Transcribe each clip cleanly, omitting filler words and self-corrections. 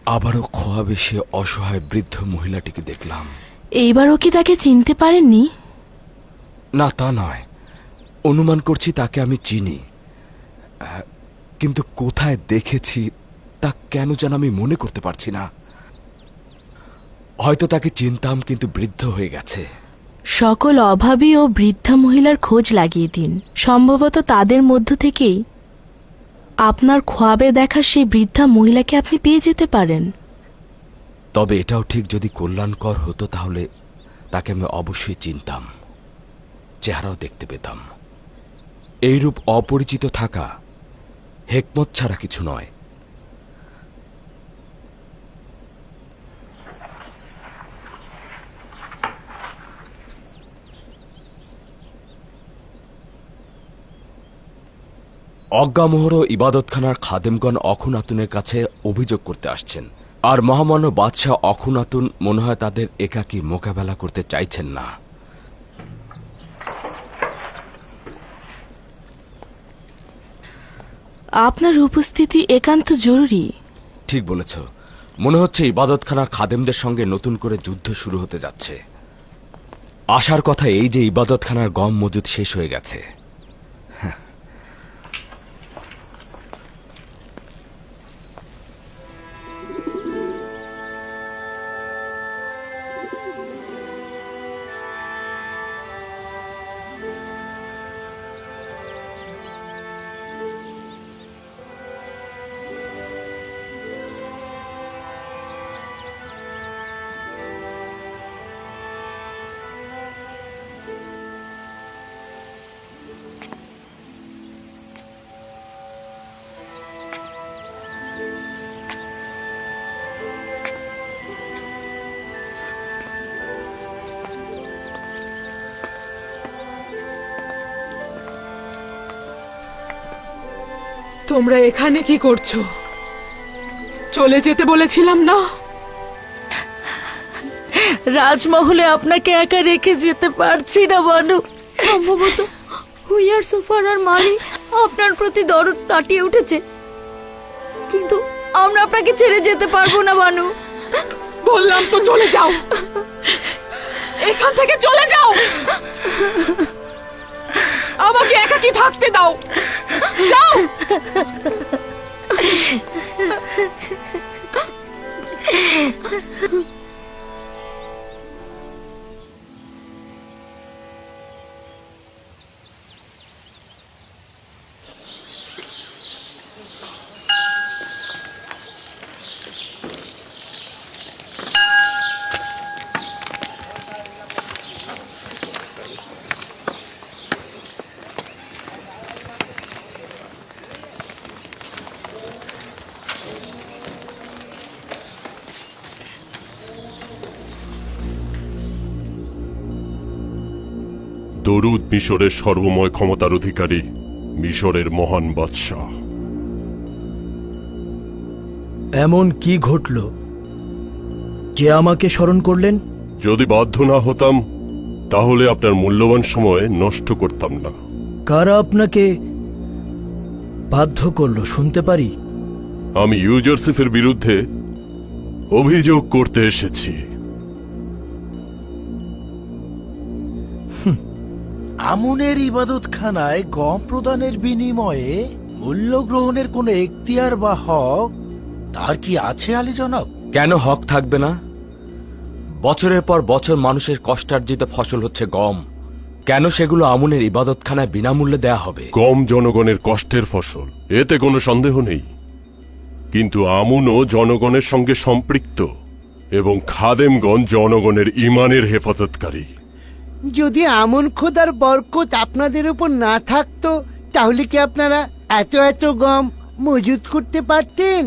আবারও খোয়াবে সে অসহায় বৃদ্ধ মহিলাটিকে দেখলাম। এইবারও কি তাকে চিনতে পারেননি? না, তা নয়, অনুমান করছি তাকে আমি চিনি, কিন্তু কোথায় দেখেছি তা কেন যেন আমি মনে করতে পারছি না। হয়তো তাকে চিনতাম, কিন্তু বৃদ্ধ হয়ে গেছে। সকল অভাবী ও বৃদ্ধা মহিলার খোঁজ লাগিয়ে দিন। সম্ভবত তাদের মধ্য থেকেই আপনার খোয়াবে দেখা সেই বৃদ্ধা মহিলাকে আপনি পেয়ে যেতে পারেন। তবে এটাও ঠিক, যদি কল্যাণকর হতো তাহলে তাকে আমি অবশ্যই চিনতাম, চেহারাও দেখতে পেতাম। এইরূপ অপরিচিত থাকা হেকমত ছাড়া কিছু নয়। অজ্ঞামোহর ও ইবাদতখানার খাদেমগণ অখুনাতুনের কাছে অভিযোগ করতে আসছেন, আর মহামান্য বাদশাহ অখুনাতুন মনে হয় তাদের একাকী মোকাবেলা করতে চাইছেন না। আপনার উপস্থিতি একান্ত জরুরি। ঠিক বলেছ, মনে হচ্ছে ইবাদতখানার খাদেমদের সঙ্গে নতুন করে যুদ্ধ শুরু হতে যাচ্ছে। আশার কথা এই যে ইবাদতখানার গম মজুদ শেষ হয়ে গেছে। তোমরা এখানে কি করছো? চলে যেতে বলেছিলাম না? রাজমহলে আপনাকে একা রেখে যেতে পারছি না বানু। সম্ভবত হুইয়ার সুফার আর মালি আপনার প্রতি দরদ কাটিয়ে উঠেছে, কিন্তু আমরা আপনাকে ছেড়ে যেতে পারবো না বানু। বললাম তো চলে যাও, এখান থেকে চলে যাও। আমাকে একাকী থাকতে দাও, যাও। দরুদ মিশরের সর্বময় ক্ষমতার অধিকারী, মিশরের মহান বাদশাহ। এমন কি ঘটল যে আমাকে স্মরণ করলেন? যদি বাধ্য না হতাম তাহলে আপনার মূল্যবান সময় নষ্ট করতাম না। কারা আপনাকে বাধ্য করলো শুনতে পারি? আমি ইউজারসিফের বিরুদ্ধে অভিযোগ করতে এসেছি। আমুনের ইবাদতখানায় গম প্রদানের বিনিময়ে মূল্য গ্রহণের কোনো এখতিয়ার বা হক তার কি আছে আলী জনাব? কেন হক থাকবে না? বছরের পর বছর মানুষের কষ্টার্জিত ফসল হচ্ছে গম, কেন সেগুলো আমুনের ইবাদতখানায় বিনামূল্যে দেয়া হবে? গম জনগণের কষ্টের ফসল, এতে কোনো সন্দেহ নেই, কিন্তু আমুনও জনগণের সঙ্গে সম্পৃক্ত এবং খাদেমগণ জনগণের ঈমানের হেফাজতকারী। যদি আমন খোদার বরকত আপনাদের উপর না থাকতো তাহলে কি আপনারা এত এত গম মজুদ করতে পারতেন?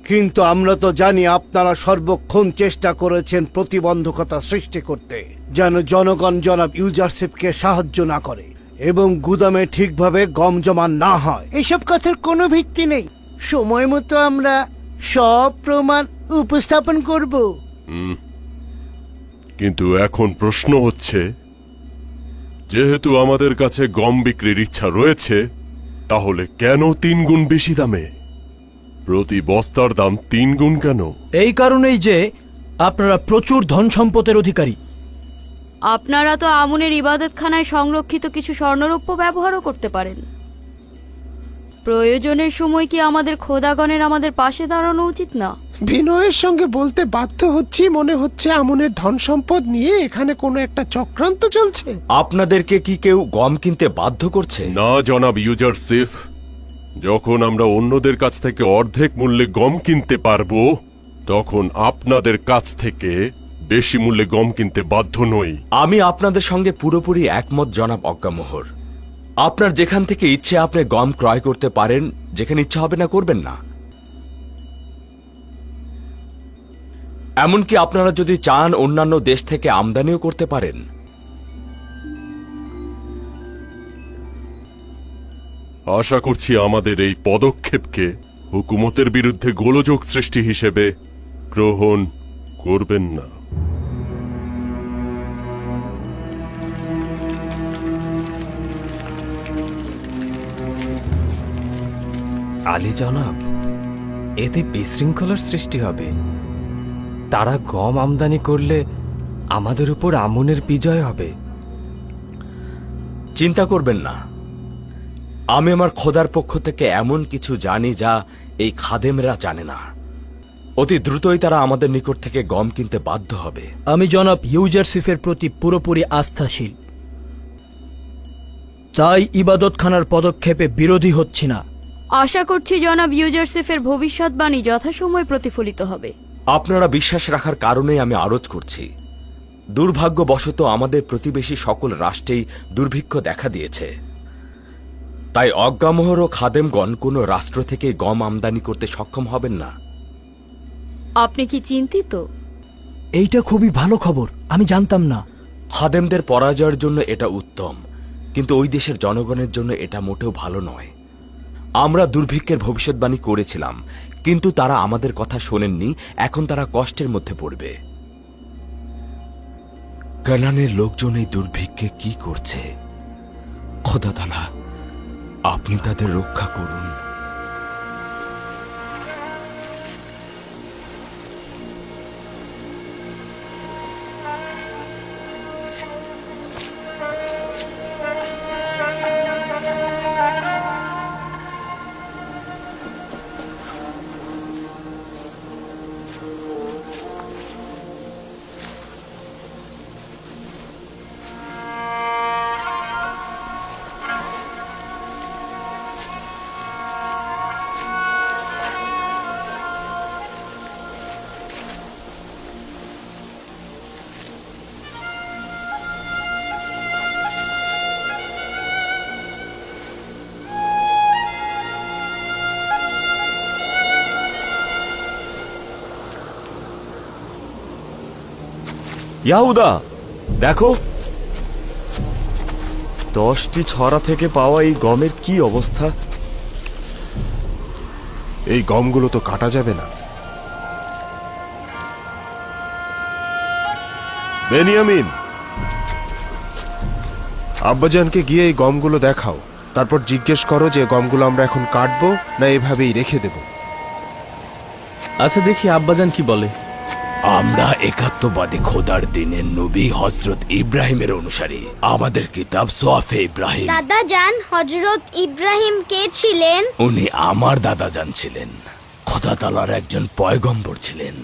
কিন্তু আমরা তো জানি আপনারা সর্বক্ষণ চেষ্টা করেছেন প্রতিবন্ধকতা সৃষ্টি করতে, যেন জনগণ জনাব ইউজারশিপকে সাহায্য না করে এবং গুদামে ঠিকভাবে গম জমা না হয়। এসব কথার কোনো ভিত্তি নেই। সময় মতো আমরা সব প্রমাণ উপস্থাপন করব। কিন্তু এখন প্রশ্ন হচ্ছে, যেহেতু আমাদের কাছে গম বিক্রির ইচ্ছা রয়েছে, তাহলে কেন 3 গুণ বেশি দামে? প্রতি বস্তার দাম 3 গুণ কেন? এই কারণেই যে আপনারা প্রচুর ধন সম্পদের অধিকারী। আপনারা তো আমুনের ইবাদতখানায় সংরক্ষিত কিছু স্বর্ণরৌপ্য ব্যবহারও করতে পারেন। প্রয়োজনের সময় কি আমাদের খোদাগণের আমাদের পাশে দাঁড়ানো উচিত না? বিনয়ের সঙ্গে বলতে বাধ্য হচ্ছি, মনে হচ্ছে আমনের ধন সম্পদ নিয়ে এখানে কোনো একটা চক্রান্ত চলছে। আপনাদেরকে কি কেউ গম কিনতে বাধ্য করছে? না জনাব ইউজারসিফ, যখন আমরা অন্যদের কাছ থেকে অর্ধেক মূল্যে গম কিনতে পারবো, তখন আপনাদের কাছ থেকে বেশি মূল্যে গম কিনতে বাধ্য নই। আমি আপনাদের সঙ্গে পুরোপুরি একমত জনাব অজ্ঞামোহর। আপনার যেখান থেকে ইচ্ছে আপনি গম ক্রয় করতে পারেন, যেখানে ইচ্ছা হবে না করবেন না। এমনকি আপনারা যদি চান অন্যান্য দেশ থেকে আমদানিও করতে পারেন। আশা করছি আমাদের এই পদক্ষেপকে হুকুমতের বিরুদ্ধে গোলযোগ সৃষ্টি হিসেবে গ্রহণ করবেন না। আলী জনাব, এতে বিশৃঙ্খলার সৃষ্টি হবে। তারা গম আমদানি করলে আমাদের উপর আমুনের বিজয় হবে। চিন্তা করবেন না, আমি আমার খোদার পক্ষ থেকে এমন কিছু জানি যা এই খাদেমরা জানে না। অতি দ্রুতই তারা আমাদের নিকট থেকে গম কিনতে বাধ্য হবে। আমি জনাব ইউজারসিফের প্রতি পুরোপুরি আস্থাশীল, তাই ইবাদতখানার পদক্ষেপে বিরোধী হচ্ছি না। আশা করছি জনাব ইউজারসিফের ভবিষ্যৎবাণী যথাসময়ে প্রতিফলিত হবে। আপনারা বিশ্বাস রাখার কারণেই আমি আরজ করছি। দুর্ভাগ্যবশত আমাদের প্রতিবেশী সকল রাষ্ট্রেই দুর্ভিক্ষ দেখা দিয়েছে। তাই অজ্ঞামোহর ও খাদেমগণ কোনো রাষ্ট্র থেকে গম আমদানি করতে সক্ষম হবেন না। আপনি কি চিন্তিত? এইটা খুবই ভালো খবর, আমি জানতাম না। খাদেমদের পরাজয়ের জন্য এটা উত্তম, কিন্তু ওই দেশের জনগণের জন্য এটা মোটেও ভালো নয়। আমরা দুর্ভিক্ষের ভবিষ্যৎবাণী করেছিলাম, কিন্তু তারা আমাদের কথা শোনেননি। এখন তারা কষ্টের মধ্যে পড়বে। কানানের লোকজন এই দুর্ভিক্ষে কি করছে? খোদা তাআলা, আপনি তাদের রক্ষা করুন। ইয়াহুদা, দেখো 10টি ছড়া থেকে পাওয়া এই গমের কি অবস্থা। এই গমগুলো তো কাটা যাবে না। বেনিয়ামিন, আব্বাজানকে গিয়ে এই গমগুলো দেখাও, তারপর জিজ্ঞেস করো যে গমগুলো আমরা এখন কাটবো না এভাবেই রেখে দেব। আচ্ছা, দেখি আব্বাজান কি বলে। আমরা একাত্মবাদী খোদার দিনের নবী হযরত ইব্রাহিমের অনুসারী। আমাদের কিতাব সোয়াফে ইব্রাহিম। দাদা জান, হযরত ইব্রাহিম কে ছিলেন? উনি আমার দাদা জান ছিলেন। খোদা তাআলার একজন পয়গম্বর ছিলেন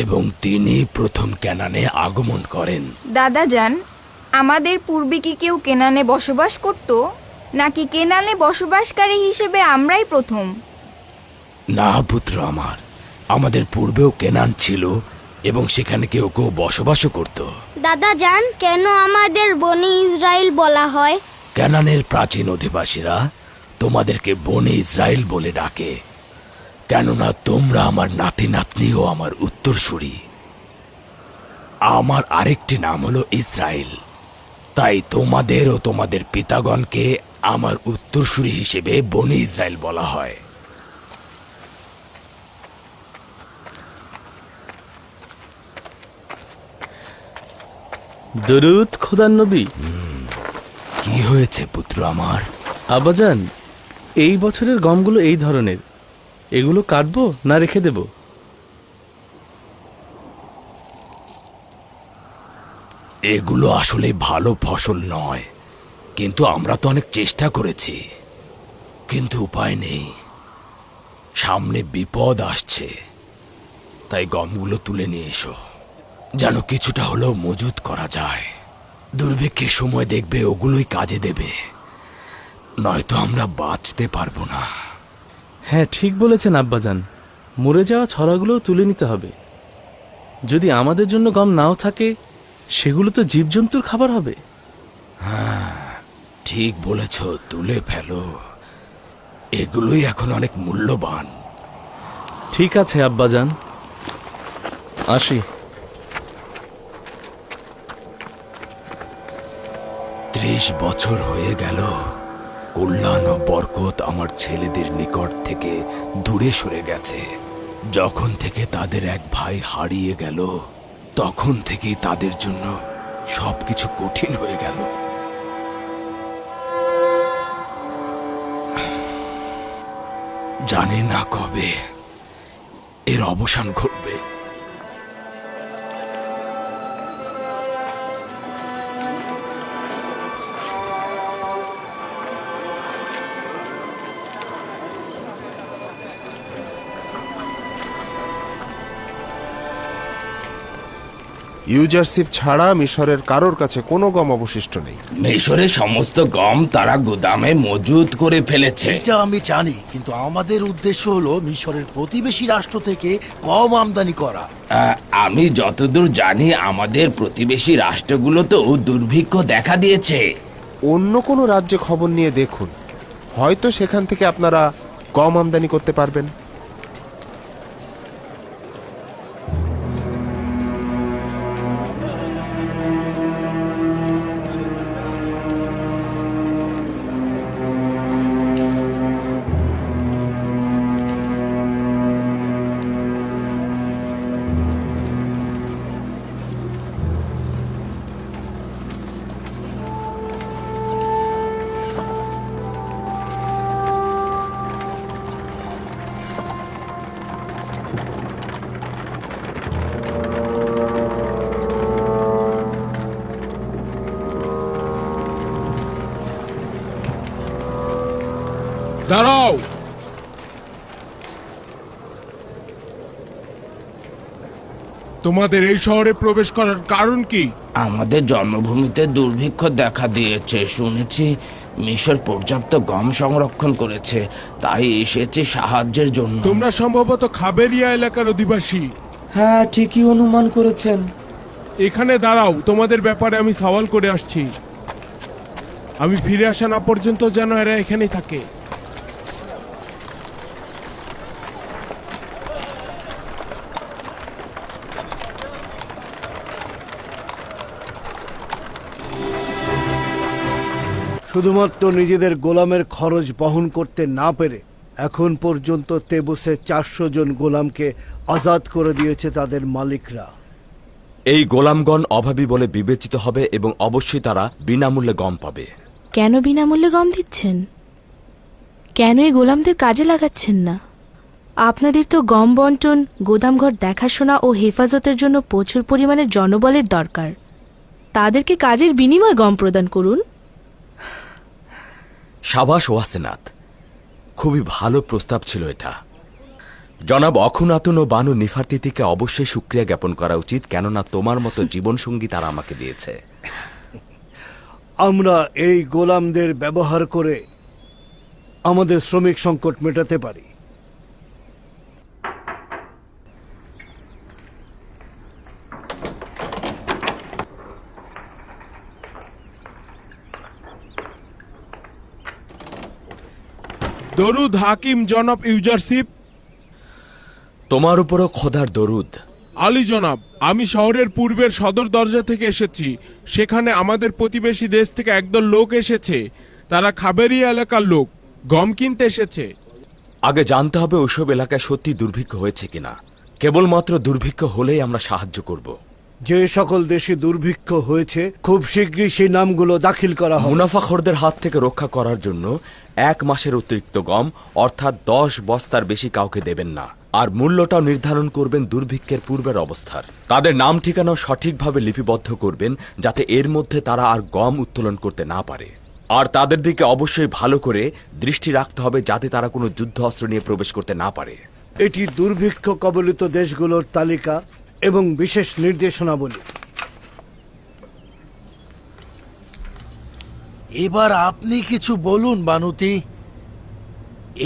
এবং তিনি প্রথম কেনানে আগমন করেন। দাদা যান, আমাদের পূর্বে কি কেউ কেনানে বসবাস করত, নাকি কেনানে বসবাসকারী হিসেবে আমরাই প্রথম? না পুত্র আমার, আমাদের পূর্বেও কেনান ছিল এবং সেখানে কেউ কেউ বসবাসও করত। দাদা জান, কেন আমাদের বনি ইসরাইল বলা হয়? কেনানের প্রাচীন অধিবাসীরা তোমাদেরকে বনি ইসরাইল বলে ডাকে, কেননা তোমরা আমার নাতি নাতনি ও আমার উত্তরসূরি। আমার আরেকটি নাম হলো ইসরায়েল, তাই তোমাদের ও তোমাদের পিতাগণকে আমার উত্তরসূরি হিসেবে বনি ইসরায়েল বলা হয়। দরুদ খোদার নবী। কি হয়েছে পুত্র আমার? আব্বাজান, এই বছরের গমগুলো এই ধরনের, এগুলো কাটবো না রেখে দেব? এগুলো আসলে ভালো ফসল নয়, কিন্তু আমরা তো অনেক চেষ্টা করেছি, কিন্তু উপায় নেই। সামনে বিপদ আসছে, তাই গমগুলো তুলে নিয়ে এসো, যেন কিছুটা হলেও মজুত করা যায়। দুর্ভিক্ষের সময় দেখবে ওগুলোই কাজে দেবে, নয়তো আমরা বাঁচতে পারবো না। হ্যাঁ, ঠিক বলেছেন আব্বাজান। মরে যাওয়া ছড়াগুলোও তুলে নিতে হবে। যদি আমাদের জন্য গম নাও থাকে, সেগুলো তো জীবজন্তুর খাবার হবে। হ্যাঁ, ঠিক বলেছ, তুলে ফেলো। এগুলোই এখন অনেক মূল্যবান। ঠিক আছে আব্বাজান, আসি। 30 বছর হয়ে গেল কল্যাণ ও বরকত আমার ছেলেদের নিকট থেকে দূরে সরে গেছে। যখন থেকে তাদের এক ভাই হারিয়ে গেল, তখন থেকেই তাদের জন্য সবকিছু কঠিন হয়ে গেল। জানি না কবে এর অবসান ঘটবে। ইউজারশিপ ছাড়া মিশরের কারোর কাছে কোনো গম অবশিষ্ট নেই। মিশরের সমস্ত গম তারা গুদামে মজুত করে ফেলেছে। এটা আমি জানি, কিন্তু আমাদের উদ্দেশ্য হলো মিশরের প্রতিবেশী রাষ্ট্র থেকে গম আমদানি করা। আমি যতদূর জানি আমাদের প্রতিবেশী রাষ্ট্রগুলোতেও দুর্ভিক্ষ দেখা দিয়েছে। অন্য কোনো রাজ্যে খবর নিয়ে দেখুন, হয়তো সেখান থেকে আপনারা গম আমদানি করতে পারবেন। দাঁড়াও! তোমাদের এই শহরে প্রবেশ করার কারণ কি? আমাদের জন্মভূমিতে দুর্ভিক্ষ দেখা দিয়েছে শুনেছি। মিশর পর্যাপ্ত গম সংরক্ষণ করেছে, তাই এসেছে সাহায্যের জন্য। তোমরা সম্ভবত খাবেরিয়া এলাকার অধিবাসী। হ্যাঁ, ঠিকই অনুমান করেছেন। এখানে দাঁড়াও, তোমাদের ব্যাপারে আমি সওয়াল করে আসছি। আমি ফিরে আসা না পর্যন্ত যেন এরা এখানেই থাকে। শুধুমাত্র নিজেদের গোলামের খরচ বহন করতে না পেরে এখন পর্যন্ত তেবুসে 400 জন গোলামকে আজাদ করে দিয়েছে তাদের মালিকরা। এই গোলামগণ অভাবী বলে বিবেচিত হবে এবং অবশ্যই তারা বিনামূল্যে গম পাবে। কেন বিনামূল্যে গম দিচ্ছেন? কেন এই গোলামদের কাজে লাগাচ্ছেন না? আপনাদের তো গম বন্টন, গোদামঘর দেখাশোনা ও হেফাজতের জন্য প্রচুর পরিমাণে জনবলের দরকার। তাদেরকে কাজের বিনিময়ে গম প্রদান করুন। সাবাস ওয়াসেনাত, খুবই ভালো প্রস্তাব ছিল এটা। জনাব অখুনাতুন ও বানু নিফারতিতিকে অবশ্যই শুকরিয়া জ্ঞাপন করা উচিত, কেননা তোমার মতো জীবনসঙ্গী তারা আমাকে দিয়েছে। আমরা এই গোলামদের ব্যবহার করে আমাদের শ্রমিক সংকট মেটাতে পারি। দরুদ হাকিম জনাব ইউজারশিপ। তোমার উপরও খোদার দরুদ। আলী জনাব, আমি শহরের পূর্বের সদর দরজা থেকে এসেছি। সেখানে আমাদের প্রতিবেশী দেশ থেকে একদল লোক এসেছে। তারা খাবেরিয়া এলাকার লোক, গম কিনতে এসেছে। আগে জানতে হবে ওইসব এলাকায় সত্যি দুর্ভিক্ষ হয়েছে কিনা। কেবলমাত্র দুর্ভিক্ষ হলেই আমরা সাহায্য করব। যে সকল দেশে দুর্ভিক্ষ হয়েছে খুব শীঘ্রই সেই নামগুলো দাখিল করা হবে। মুনাফাখোরদের হাত থেকে রক্ষা করার জন্য 1 মাসের অতিরিক্ত গম অর্থাৎ 10 বস্তার বেশি কাউকে দেবেন না। আর মূল্যটাও নির্ধারণ করবেন দুর্ভিক্ষের পূর্বের অবস্থার। তাদের নাম ঠিকানাও সঠিকভাবে লিপিবদ্ধ করবেন যাতে এর মধ্যে তারা আর গম উত্তোলন করতে না পারে। আর তাদের দিকে অবশ্যই ভালো করে দৃষ্টি রাখতে হবে যাতে তারা কোনো যুদ্ধ অস্ত্র নিয়ে প্রবেশ করতে না পারে। এটি দুর্ভিক্ষ কবলিত দেশগুলোর তালিকা এবং বিশেষ নির্দেশনাবলী। এবার আপনি কিছু বলুন বানুতি।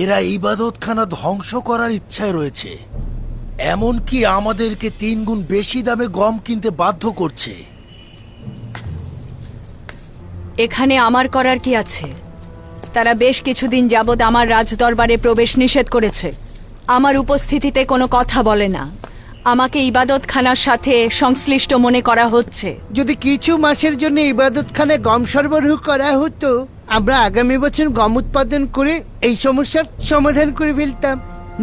এরা ইবাদতখানা ধ্বংস করার ইচ্ছায় রয়েছে, এমনকি আমাদেরকে 3 গুণ বেশি দামে গম কিনতে বাধ্য করছে। এখানে আমার করার কি আছে? তারা বেশ কিছুদিন যাবৎ আমার রাজদরবারে প্রবেশ নিষেধ করেছে, আমার উপস্থিতিতে কোনো কথা বলে না। আমাকে ইবাদতখানার সাথে সংশ্লিষ্ট মনে করা হচ্ছে। যদি কিছু মাসের জন্য ইবাদতখানায় গম সরবরাহ করা হতো, আমরা আগামী বছর গম উৎপাদন করে এই সমস্যার সমাধান করে ফেলতাম।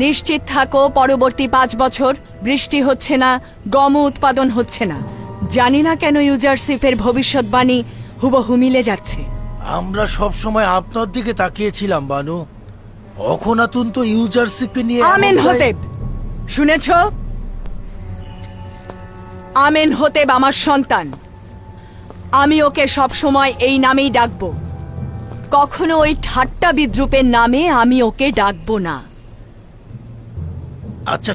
নিশ্চিত থাকো, পরবর্তী 5 বছর বৃষ্টি হচ্ছে না, গম উৎপাদন হচ্ছে না। জানি না কেন ইউজারশিপের ভবিষ্যৎবাণী হুবহু মিলে যাচ্ছে। আমরা সব সময় আপনার দিকে তাকিয়েছিলাম বানু। অখনাতুন তো ইউজারশিপে নিয়ে আমেন হতেব, শুনেছ? আমেন হতেব আমার সন্তান। আমি ওকে সব সময় এই নামেই ডাকবো, কখনো ওই ঠাট্টা বিদ্রুপের নামে আমি ওকে ডাকবো না। আচ্ছা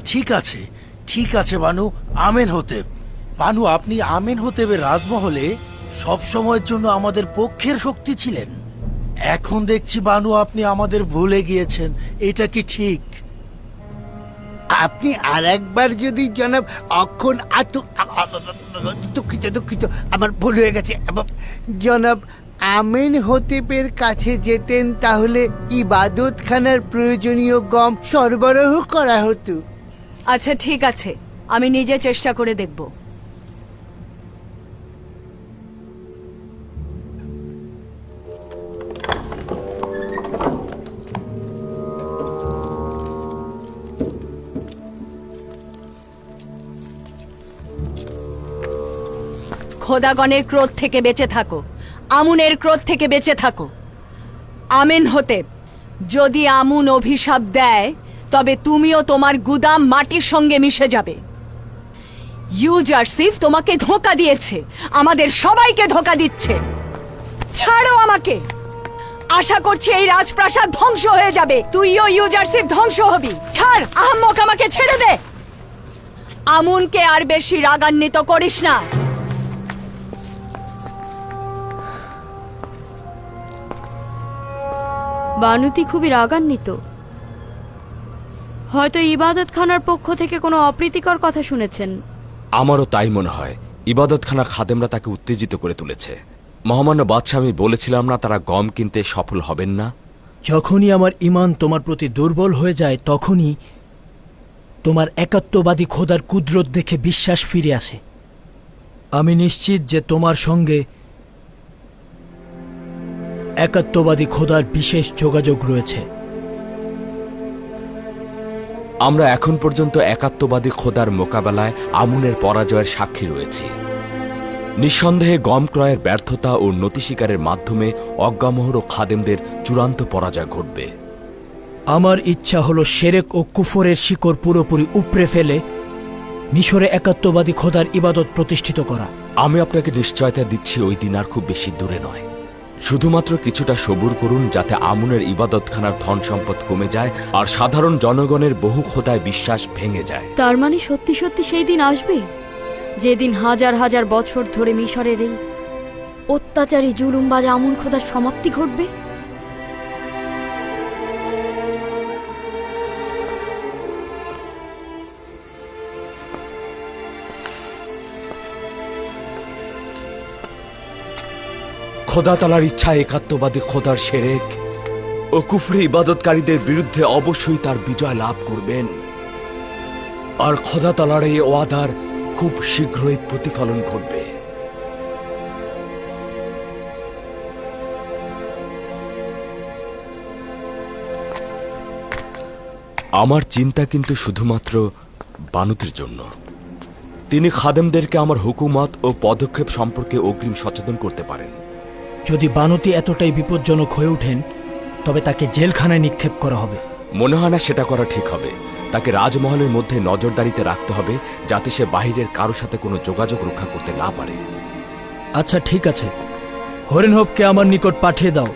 ঠিক আছে বানু, আমেন হতেব। বানু, আপনি আমেন হতেবের রাজমহলে সব সময়ের জন্য আমাদের পক্ষের শক্তি ছিলেন। এখন দেখছি বানু আপনি আমাদের ভুলে গিয়েছেন, এটা কি ঠিক? আপনি আর একবার যদি জনাব দুঃখিত, আমার ভুল হয়ে গেছে। জনাব আমিন হতেবের কাছে যেতেন, তাহলে ইবাদতখানার প্রয়োজনীয় গম সরবরাহ করা হতো। আচ্ছা ঠিক আছে, আমি নিজে চেষ্টা করে দেখব। খোদাগণের ক্রোধ থেকে বেঁচে থাকো, আমুনের ক্রোধ থেকে বেঁচে থাকো। আমেন হতেব, যদি আমুন অভিশাপ দেয় তবে তুমিও তোমার গুদাম মাটির সঙ্গে মিশে যাবে। ইউজারশিপ তোমাকে ধোঁকা দিয়েছে, আমাদের সবাইকে ধোঁকা দিচ্ছে। ছাড়ো আমাকে। আশা করছি এই রাজপ্রাসাদ ধ্বংস হয়ে যাবে, তুইও ইউজারশিপ ধ্বংস হবি। ছাড় আহম্মক, আমাকে ছেড়ে দে। আমুনকে আর বেশি রাগান্বিত করিস না। বানুতি খুবই রাগান্বিত। হয়তো ইবাদতখানার পক্ষ থেকে কোনো অপ্রীতিকর কথা শুনেছেন। আমারও তাই মনে হয়। ইবাদতখানার খাদেমরা তাকে উত্তেজিত করে তুলেছে। মহামান্য বাদশাহ, আমি বলেছিলাম না তারা গম কিনতে সফল হবেন না? যখনই আমার ঈমান তোমার প্রতি দুর্বল হয়ে যায়, তখনই তোমার একাত্মবাদী খোদার কুদরত দেখে বিশ্বাস ফিরে আসে। আমি নিশ্চিত যে তোমার সঙ্গে একাত্মবাদী খোদার বিশেষ যোগাযোগ রয়েছে। আমরা এখন পর্যন্ত একাত্মবাদী খোদার মোকাবেলায় আমুনের পরাজয়ের সাক্ষী রয়েছি। নিঃসন্দেহে গম ক্রয়ের ব্যর্থতা ও নতি স্বীকারের মাধ্যমে অজ্ঞামোহর ও খাদেমদের চূড়ান্ত পরাজয় ঘটবে। আমার ইচ্ছা হলো শিরক ও কুফরের শিকড় পুরোপুরি উপড়ে ফেলে মিশরে একাত্মবাদী খোদার ইবাদত প্রতিষ্ঠিত করা। আমি আপনাকে নিশ্চয়তা দিচ্ছি, ওই দিন আর খুব বেশি দূরে নয়। শুধুমাত্র কিছুটা সবুর করুন যাতে আমুনের ইবাদতখানার ধন সম্পদ কমে যায় আর সাধারণ জনগণের বহু খোদায় বিশ্বাস ভেঙে যায়। তার মানে সত্যি সত্যি সেই দিন আসবে, যেদিন হাজার হাজার বছর ধরে মিশরের এই অত্যাচারী জুলুমবাজ আমুন খোদার সমাপ্তি ঘটবে। খোদা তালার ইচ্ছা একাত্মবাদী খোদার শিরক ও কুফরি ইবাদতকারীদের বিরুদ্ধে অবশ্যই তার বিজয় লাভ করবেন। আর খোদা তালার এই ওয়াদার খুব শীঘ্রই প্রতিফলন ঘটবে। আমার চিন্তা কিন্তু শুধুমাত্র বানুতের জন্য। তিনি খাদেমদেরকে আমার হুকুমত ও পদক্ষেপ সম্পর্কে অগ্রিম সচেতন করতে পারেন। যদি বানতি এতটাই বিপজ্জনক হয়ে ওঠেন তবে তাকে জেলখানায় নিক্ষেপ করা হবে। মনে হয় না সেটা করা ঠিক হবে। তাকে রাজমহলের মধ্যে নজরদারিতে রাখতে হবে, যাতে সে বাহিরের কারোর সাথে কোনো যোগাযোগ রক্ষা করতে না পারে। আচ্ছা ঠিক আছে, হরিণহবকে আমার নিকট পাঠিয়ে দাও।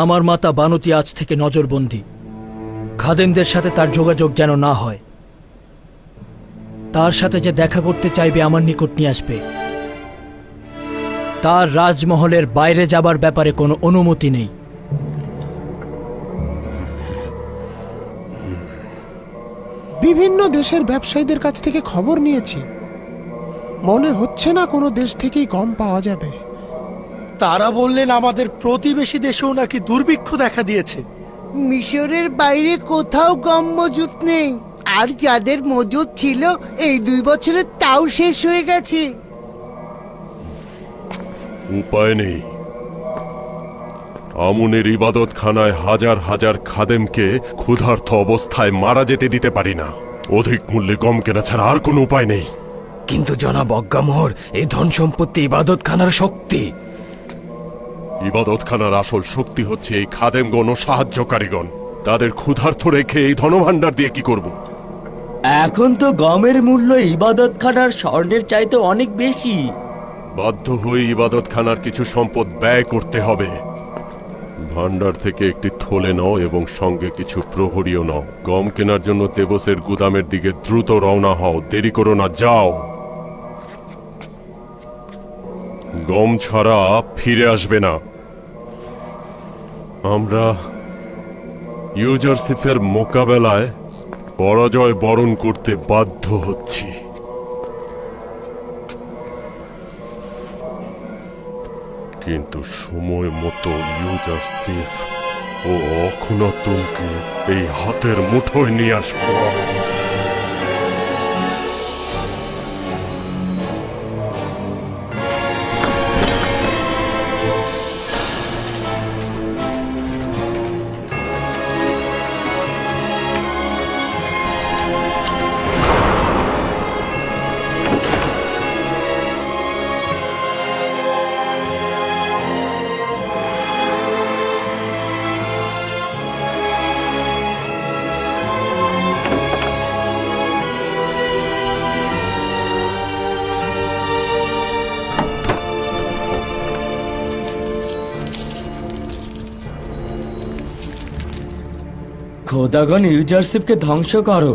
আমার মাতা বানতি আজ থেকে নজরবন্দী। খাদেমদের সাথে তার যোগাযোগ যেন না হয়। তার সাথে যে দেখা করতে চাইবে আমার নিকট নিয়ে আসবে। তার রাজমহলের বাইরে যাবার ব্যাপারে কোনো অনুমতি নেই। বিভিন্ন দেশের ব্যবসায়ীদের কাছ থেকে খবর নিয়েছি, মনে হচ্ছে না কোনো দেশ থেকেই গম পাওয়া যাবে। তারা বললেন আমাদের প্রতিবেশী দেশেও নাকি দুর্ভিক্ষ দেখা দিয়েছে। মিশরের বাইরে কোথাও গম মজুত নেই, আর যাদের মজুদ ছিল এই 2 বছরে তাও শেষ হয়ে গেছে। উপায় নেই। আমুনের ইবাদতখানায় হাজার হাজার খাদেমকে ক্ষুধার্ত অবস্থায় মারা যেতে দিতে পারি না। অধিক মূল্যে গম কেনা ছাড়া আর কোনো উপায় নেই। কিন্তু জনাব অজ্ঞামোহর, এই ধন সম্পত্তি ইবাদতখানার শক্তি। ইবাদতখানার আসল শক্তি হচ্ছে এই খাদেমগণ ও সাহায্যকারীগণ। তাদের ক্ষুধার্ত রেখে এই ধনভাণ্ডার দিয়ে কি করব? এখন তো গমের মূল্য ইবাদতখানার স্বর্ণের চাইতে অনেক বেশি। বাধ্য হয়ে ইবাদতখানার কিছু সম্পদ ব্যয় করতে হবে। ভান্ডার থেকে একটি থলে নাও এবং সঙ্গে কিছু প্রহরীও নাও। গম কেনার জন্য তেবসের গুদামের দিকে দ্রুত রওনা হও, দেরি করো না, যাও। গম ছাড়া ফিরে আসবে না। আমরা ইউজারশিপের মোকাবেলায় পরাজয় বরণ করতে বাধ্য হচ্ছি। কিন্তু সময় মতো ইউজারশিপ ও অখুনাতুনকে এই হাতের মুঠোয় নিয়ে আসবো। খোদাগণ ইউজারশিপকে ধ্বংস করো।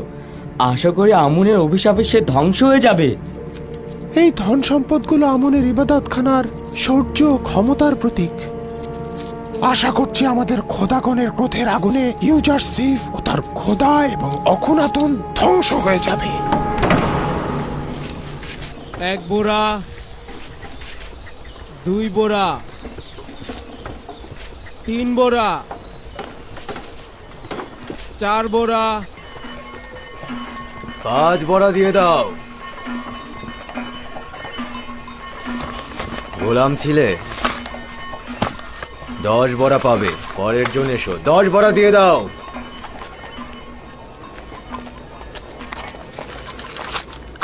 আশা করি আমুনের অভিশাপে সে ধ্বংস হয়ে যাবে। এই ধন সম্পদগুলো আমনের ইবাদতখানার শৌর্য ও ক্ষমতার প্রতীক। আশা করছি আমাদের খোদাগণের ক্রোধের আগুনে ইউজারশিপ ও তার খোদা এবং অখুনাতুন ধ্বংস হয়ে যাবে। 1 বোরা, 2 বোরা, 3 বোরা, 4 বোরা, 5 বোরা দিয়ে দাও। গোলাম ছিলে 10 বোরা পাবে। পরের জন এসো, 10 বোরা দিয়ে দাও।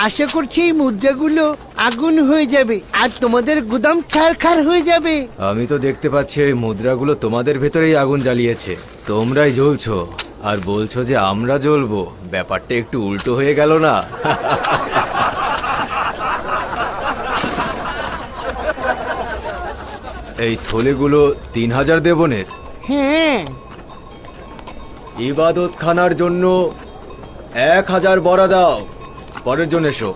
আশা করছি এই মুদ্রাগুলো আগুন হয়ে যাবে আর তোমাদের গুদাম ছারখার হয়ে যাবে। আমি তো দেখতে পাচ্ছি এই মুদ্রাগুলো তোমাদের ভেতরেই আগুন জ্বালিয়েছে। তোমরাই জ্বলছো আর বলছো যে আমরা জ্বলবো। ব্যাপারটা একটু উল্টো হয়ে গেল না? এই থলেগুলো 3000 দেবনের। হ্যাঁ। ইবাদতখানার জন্য 1000 বড়া দাও। পরের জন এসো।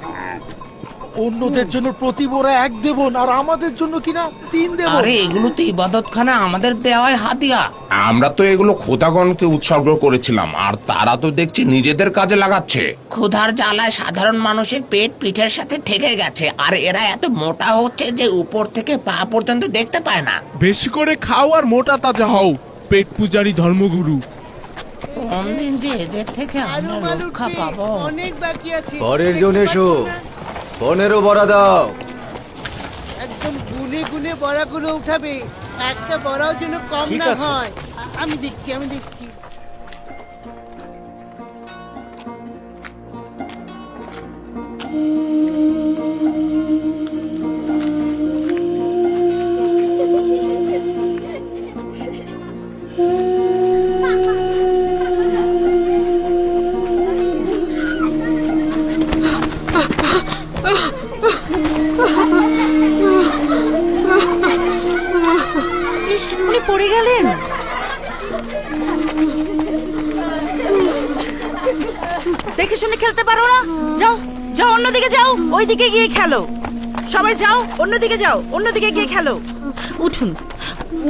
অন্যদের জন্য প্রতি বোরা 1 দেবন, আর আমাদের জন্য কিনা 3 দেবন। আরে এগুলো তো ইবাদতখানা আমাদের দেওয়ায় হাতিয়া। আমরা তো এগুলো খোদাগণকে উৎসর্গ করেছিলাম, আর তারা তো দেখছি নিজেদের কাজে লাগাচ্ছে। ক্ষুধার জ্বালায় সাধারণ মানুষের পেট পিঠের সাথে ঠেকে গেছে, আর এরা এত মোটা হচ্ছে যে উপর থেকে পা পর্যন্ত দেখতে পায় না। বেশি করে খাও আর মোটা তাজা হও, পেট পূজারী ধর্মগুরু। কোন দিন যে এদের থেকে আমরা রক্ষা পাবো। অনেক বাকি আছে। পরের জন এসো, 15 বড়া দাও। একদম গুনে গুনে বড়াগুলো উঠাবে, একটা বড়াও যেন কম ঠিক না আছে। হয়। আমি দেখছি। দেখে শুনে খেলতে পারো না? যাও যাও, অন্যদিকে যাও, ওইদিকে গিয়ে খেলো। সবাই যাও, অন্যদিকে যাও, অন্যদিকে গিয়ে খেলো। উঠুন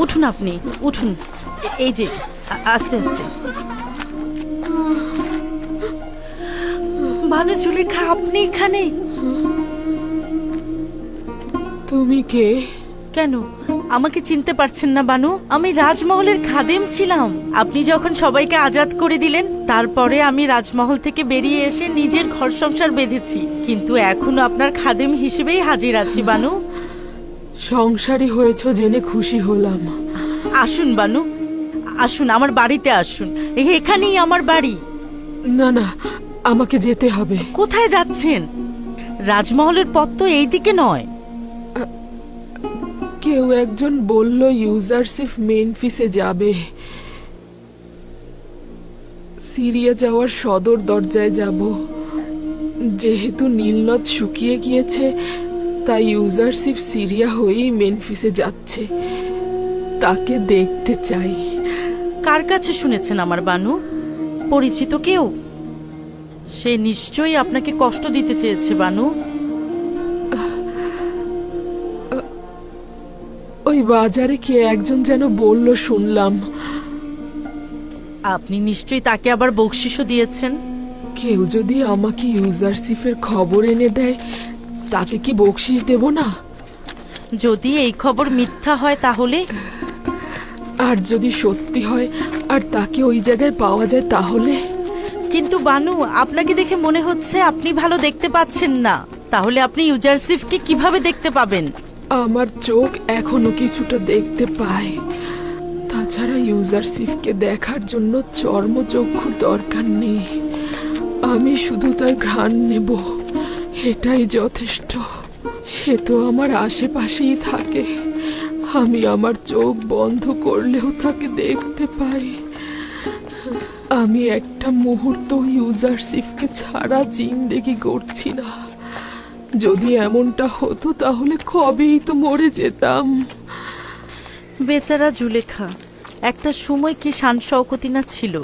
উঠুন, আপনি উঠুন। এই যে আস্তে আস্তে। ভানু জুলেখা, আপনি এখানে? তুমি কে? কেন আমাকে চিনতে পারছেন না বানু? আমি রাজমহলের খাদেম ছিলাম। আপনি যখন সবাইকে আজাদ করে দিলেন, তারপরে আমি রাজমহল থেকে বেরিয়ে এসে নিজের ঘর সংসার বেঁধেছি, কিন্তু এখনো আপনার খাদেম হিসেবেই হাজির আছি বানু। সংসারী হয়েছ জেনে খুশি হলাম। আসুন বানু, আসুন আমার বাড়িতে আসুন। এখানেই আমার বাড়ি। না না, আমাকে যেতে হবে। কোথায় যাচ্ছেন? রাজমহলের পথ তো এইদিকে নয়। কেউ একজন বলল ইউজারশিপ মেনফিসে যাবে। সিরিয়া যাওয়ার সদর দরজায় যাব। যেহেতু নীলনদ শুকিয়ে গিয়েছে, তাই ইউজারশিপ সিরিয়া হয়েই মেনফিসে যাচ্ছে। তাকে দেখতে চাই। কার কাছে শুনেছেন আমার বানু? পরিচিত কেউ? সে নিশ্চয়ই আপনাকে কষ্ট দিতে চেয়েছে বানু। ওই বাজারে কে একজন যেন বলল, শুনলাম। আপনি নিশ্চয়ই তাকে আবার বকশিশও দিয়েছেন। কেউ যদি আমাকে ইউজারশিপের খবর এনে দেয়, তাকে কি বকশিশ দেব না? যদি এই খবর মিথ্যা হয় তাহলে? আর যদি সত্যি হয় আর তাকে ওই জায়গায় পাওয়া যায় তাহলে? কিন্তু বানু, আপনাকে দেখে মনে হচ্ছে আপনি ভালো দেখতে পাচ্ছেন না। তাহলে আপনি ইউজারশিপকে কিভাবে দেখতে পাবেন? আমার চোখ এখনো কিছুটা দেখতে পায়। তাছাড়া ইউজারশিপকে দেখার জন্য চর্মচক্ষুর দরকার নেই। আমি শুধু তার ঘ্রাণ নেব, এটাই যথেষ্ট। সে তো আমার আশেপাশেই থাকে। আমি আমার চোখ বন্ধ করলেও তাকে দেখতে পাই। আমি একটা মুহূর্ত ইউজারশিপকে ছাড়া জিন্দেগি করছি না। যদি এমনটা হতো তাহলে কবেই তো মরে যেতাম। বেচারা জুলেখা, একটা সময় কি শান শওকতি না ছিল।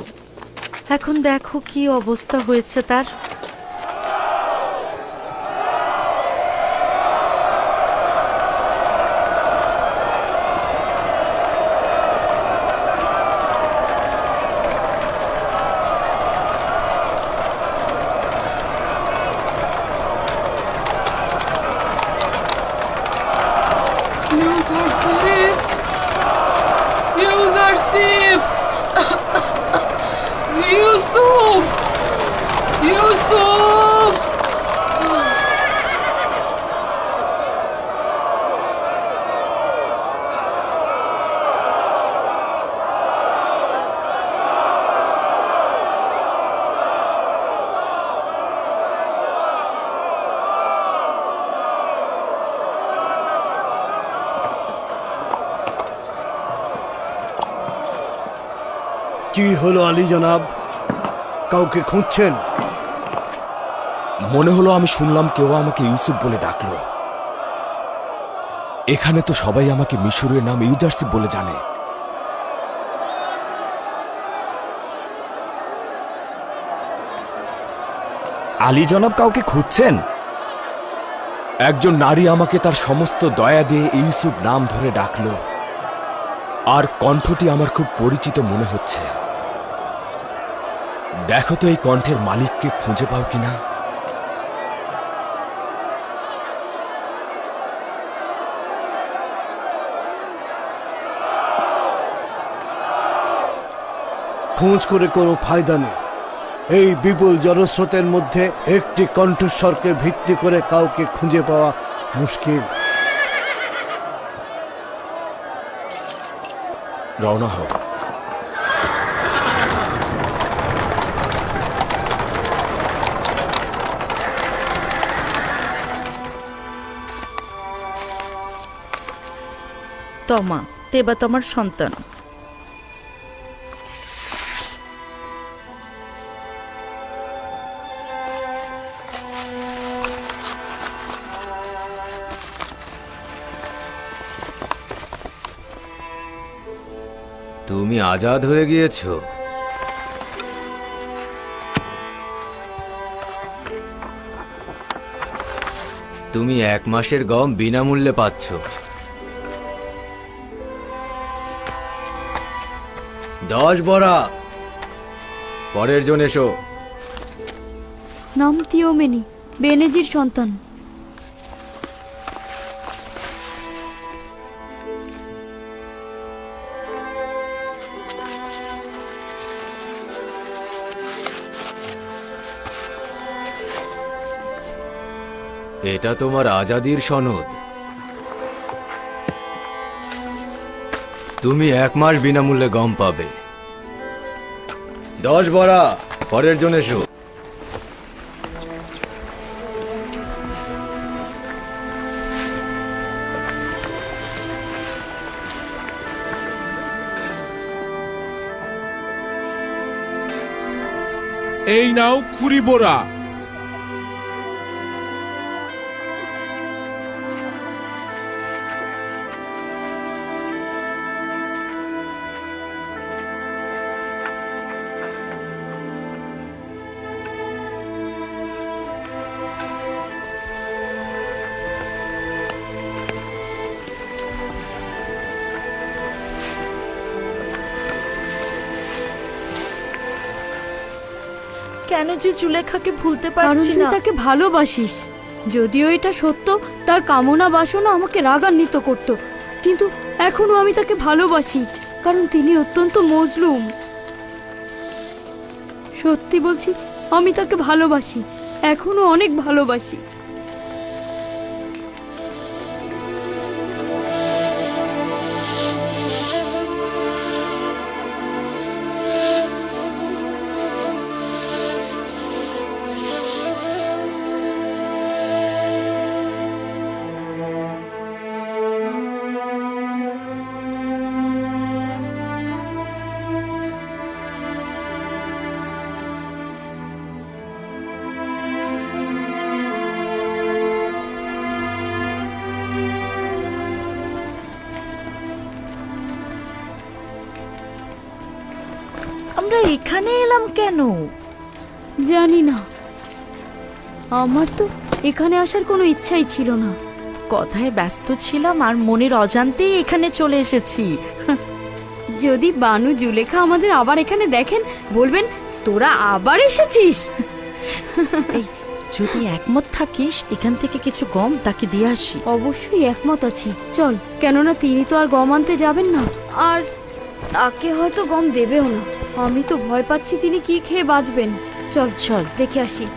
এখন দেখো কি অবস্থা হয়েছে তার। কি হলো আলী জনাব? কাউকে খুঁজছেন? মনে হলো আমি শুনলাম কেউ আমাকে ইউসুফ বলে ডাকলো। এখানে তো সবাই আমাকে মিশরের নাম ইউজারশিপ বলে জানে। আলী জনাব কাউকে খুঁজছেন? একজন নারী আমাকে তার সমস্ত দয়া দিয়ে ইউসুফ নাম ধরে ডাকলো, আর কণ্ঠটি আমার খুব পরিচিত মনে হচ্ছে। দেখো তো এই কণ্ঠের মালিককে খুঁজে পাও কিনা। খোঁজ করে কোনো ফায়দা নেই। এই বিপুল জনস্রোতের মধ্যে একটি কণ্ঠস্বরকে ভিত্তি করে কাউকে খুঁজে পাওয়া মুশকিল। রওনা হোক। তমা, তেবা তোমার সন্তান। তুমি আজাদ হয়ে গিয়েছো। তুমি 1 মাসের গম বিনামূল্যে পাচ্ছ। 10 বড়া। পরের জন এসো। নাম তিওমেনি, বেনেজির সন্তান। এটা তোমার আজাদির সনদ। তুমি 1 মাস বিনামূল্যে গম পাবে। 10 বড়া। পরের জন এসো। এই নাও 20 বোরা। কেন যে জুলেখাকে ভুলতে কারণ পারছি তুই না। তাকে ভালোবাসিস। যদিও এটা সত্য, তার কামনা বাসনা আমাকে রাগান্বিত করত, কিন্তু এখনো আমি তাকে ভালোবাসি, কারণ তিনি অত্যন্ত মজলুম। সত্যি বলছি, আমি তাকে ভালোবাসি, এখনো অনেক ভালোবাসি। আমরা এখানে এলাম কেন জানি না, আমার তো এখানে আসার কোনো ইচ্ছাই ছিল না। কথায় ব্যস্ত ছিলাম আর মনের অজান্তেই এখানে চলে এসেছি। যদি বানু জুলেখা আমাদের আবার এখানে দেখেন, বলবেন তোরা আবার এসেছিস। যদি একমত থাকিস, এখান থেকে কিছু গম তাকে দিয়ে আসি। অবশ্যই একমত আছি, চল। কেননা তিনি তো আর গম আনতে যাবেন না, আর তাকে হয়তো গম দেবেও না। আমি তো ভয় পাচ্ছি তিনি কি খেয়ে বাঁচবেন। চল চল, দেখে আসি।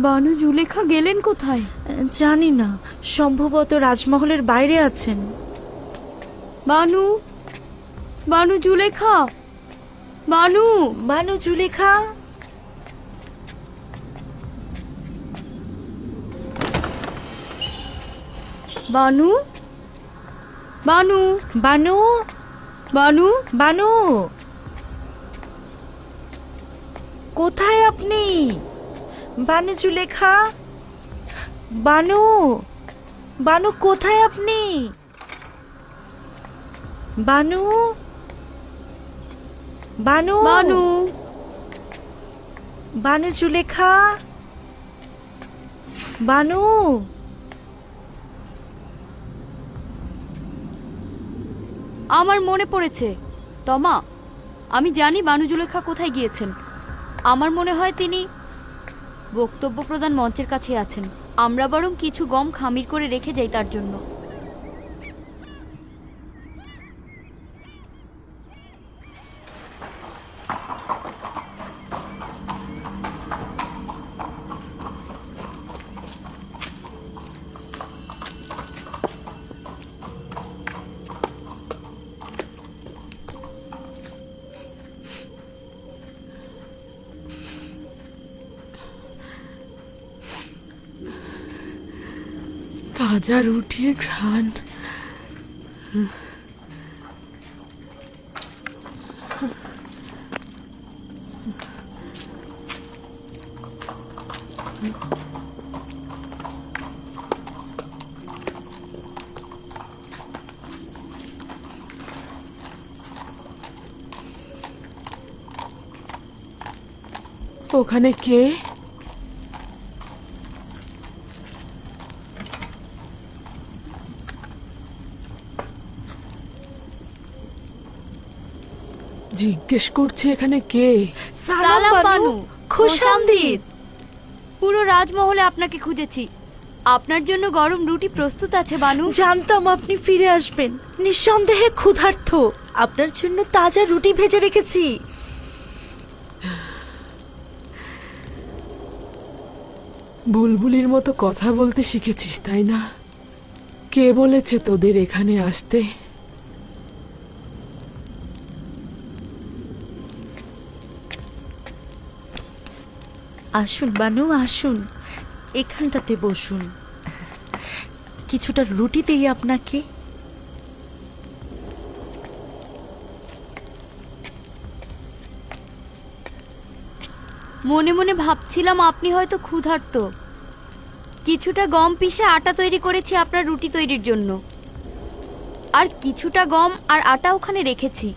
বানু জুলেখা গেলেন কোথায় জানি না, সম্ভবত রাজমহলের বাইরে আছেন। বানু, বানু জুলেখা, বানু, বানু জুলেখা। বানু, বানু, বানু, বানু, বানু, কোথায় আপনি? বানু জুলেখা, বানু, বানু কোথায় আপনি? বানু, বানু, বানু, বানু জুলেখা, বানু। আমার মনে পড়েছে তমা, আমি জানি বানু জুলেখা কোথায় গিয়েছেন। আমার মনে হয় তিনি বক্তব্য প্রদান মঞ্চের কাছে আছেন। আমরা বরং কিছু গম খামির করে রেখে যাই তার জন্য। তাজা রুটির ঘ্রাণ। ওখানে কে? জিজ্ঞেস করছে এখানে কে? সালাম বানু, খোশামদিদ। পুরো রাজমহলে আপনাকে খুঁজেছি। আপনার জন্য গরম রুটি প্রস্তুত আছে বানু। জানতাম আপনি ফিরে আসবেন। নিঃসন্দেহে ক্ষুধার্ত, আপনার জন্য তাজা রুটি ভেজে রেখেছি। বুলবুলির মতো কথা বলতে শিখেছিস তাই না? কে বলেছে তোদের এখানে আসতে? আসুন বানু, আসুন, এখানটাতে বসুন। কিছুটা রুটি দেই আপনাকে। মনে মনে ভাবছিলাম আপনি হয়তো ক্ষুধার্ত। কিছুটা গম পিষে আটা তৈরি করেছি আপনার রুটি তৈরির জন্য, আর কিছুটা গম আর আটা ওখানে রেখেছি।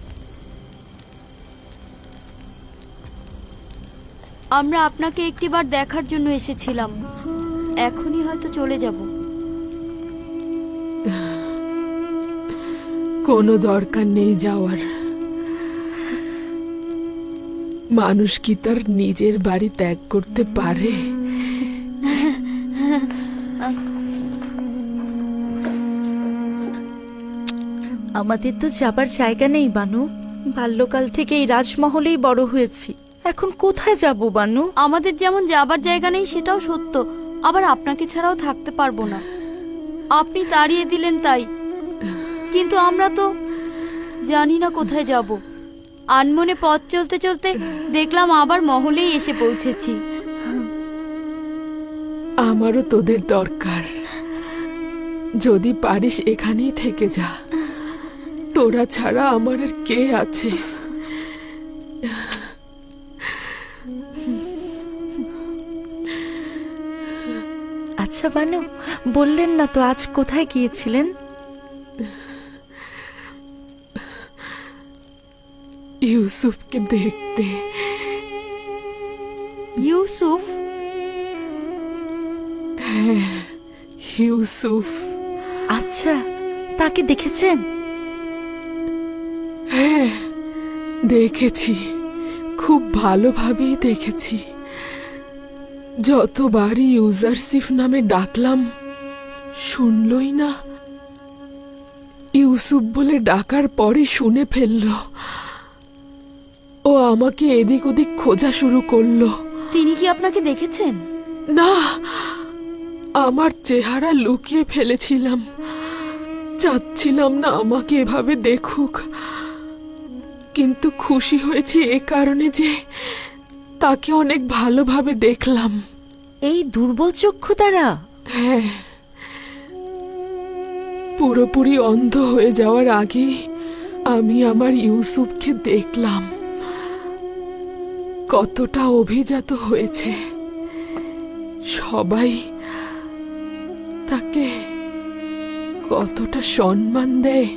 আমরা আপনাকে একটিবার দেখার জন্য এসেছিলাম, এখনই হয়তো চলে যাব। কোনো দরকার নেই যাওয়ার। মানুষ কি তার নিজের বাড়ি ত্যাগ করতে পারে? আমাদের তো যাবার জায়গা নেই বানু। বাল্যকাল থেকে এই রাজমহলেই বড় হয়েছি, এখন কোথায় যাব বানু? আমাদের যেমন যাবার জায়গা নেই সেটাও সত্য, আবার আপনাকে ছাড়াও থাকতে পারবো না। আপনি তাড়িয়ে দিলেন তাই, কিন্তু আমরা তো জানি না কোথায় যাব। আনমনে পথ চলতে চলতে দেখলাম আবার মহলেই এসে পৌঁছেছি। আমারও তোদের দরকার। যদি পারিস এখানেই থেকে যা, তোরা ছাড়া আমার আর কে আছে? আচ্ছা বানু, বললেন না তো আজ কোথায় গিয়েছিলেন? ইউসুফকে দেখতে। ইউসুফ? হ্যাঁ, ইউসুফ। আচ্ছা, তাকে দেখেছেন? হ্যাঁ, দেখেছি, খুব ভালোভাবেই দেখেছি। যতবারই ইউজারসিফ নামে ডাকলাম শুনলই না। ইউসুফ বলে ডাকার পরে শুনে ফেলল। ও আমাকে এদিক ওদিক খোঁজা শুরু করলো। তিনি কি আপনাকে দেখেছেন? না, আমার চেহারা লুকিয়ে ফেলেছিলাম। চাচ্ছিলাম না আমাকে এভাবে দেখুক, কিন্তু খুশি হয়েছি এ কারণে যে তাকে অনেক ভালোভাবে দেখলাম। এই দুর্বল চক্ষু দ্বারা? হ্যাঁ, পুরোপুরি অন্ধ হয়ে যাওয়ার আগে আমি আমার ইউসুফকে দেখলাম। কতটা অভিজাত হয়েছে, সবাই তাকে কতটা সম্মান দেয়।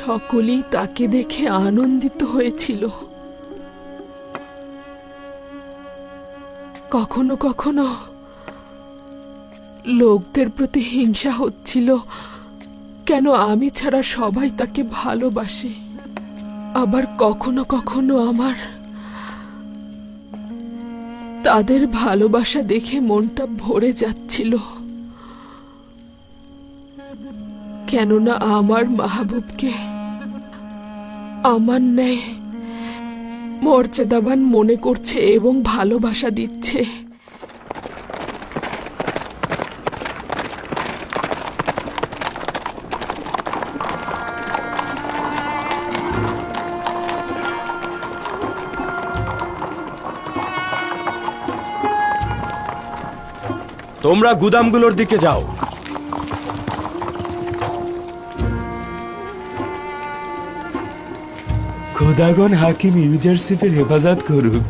সকলেই তাকে দেখে আনন্দিত হয়েছিল। কখনো কখনো লোকদের প্রতি হিংসা হচ্ছিল, কেন আমি ছাড়া সবাই তাকে ভালোবাসে। আবার কখনো কখনো আমার তাদের ভালোবাসা দেখে মনটা ভরে যাচ্ছিল, কেননা আমার মাহবুবকে আমার ন্যায় মর্যাদাবান মনে করছে এবং ভালোবাসা দিচ্ছে। তোমরা গুদামগুলোর দিকে যাও। খোদাগণ হাকিম ইউজারসিফের হেফাজত করুক।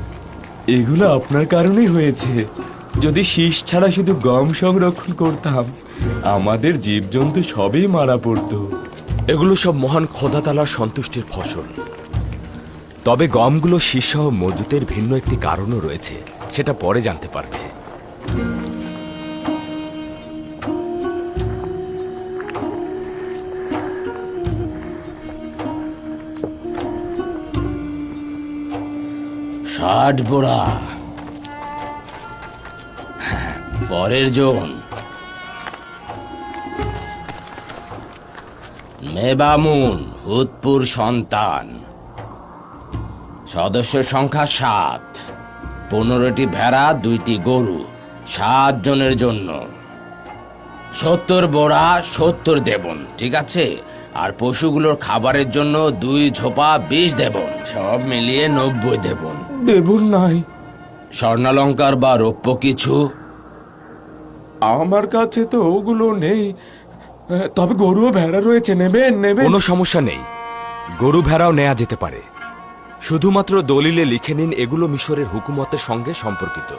এগুলো আপনার কারণেই হয়েছে। যদি শীষ ছাড়া শুধু গম সংরক্ষণ করতাম, আমাদের জীবজন্তু সবই মারা পড়তো। এগুলো সব মহান খোদা তাআলার সন্তুষ্টির ফসল। তবে গমগুলো শীর্ষসহ মজুতের ভিন্ন একটি কারণও রয়েছে, সেটা পরে জানতে পারবে। ষাট বোড়া পরের জন মেবামুন হুতপুর সন্তান, সদস্য সংখ্যা 7, 15টি ভেড়া 2টি গরু, 7 জনের জন্য 70 বোড়া 70 দেবন, ঠিক আছে? আর পশুগুলোর খাবারের জন্য 2 ঝোপা 20 দেবন, সব মিলিয়ে 90 দেবন। দেবন নাই। স্বর্ণালঙ্কার বা রৌপ্য কিছু? আমার কাছে তো ওগুলো নেই, তবে গরু ও ভেড়া রয়েছে। নেবেন? কোনো সমস্যা নেই, গরু ভেড়াও নেওয়া যেতে পারে। শুধুমাত্র দলিলে লিখে নিন এগুলো মিশরের হুকুমতের সঙ্গে সম্পর্কিত।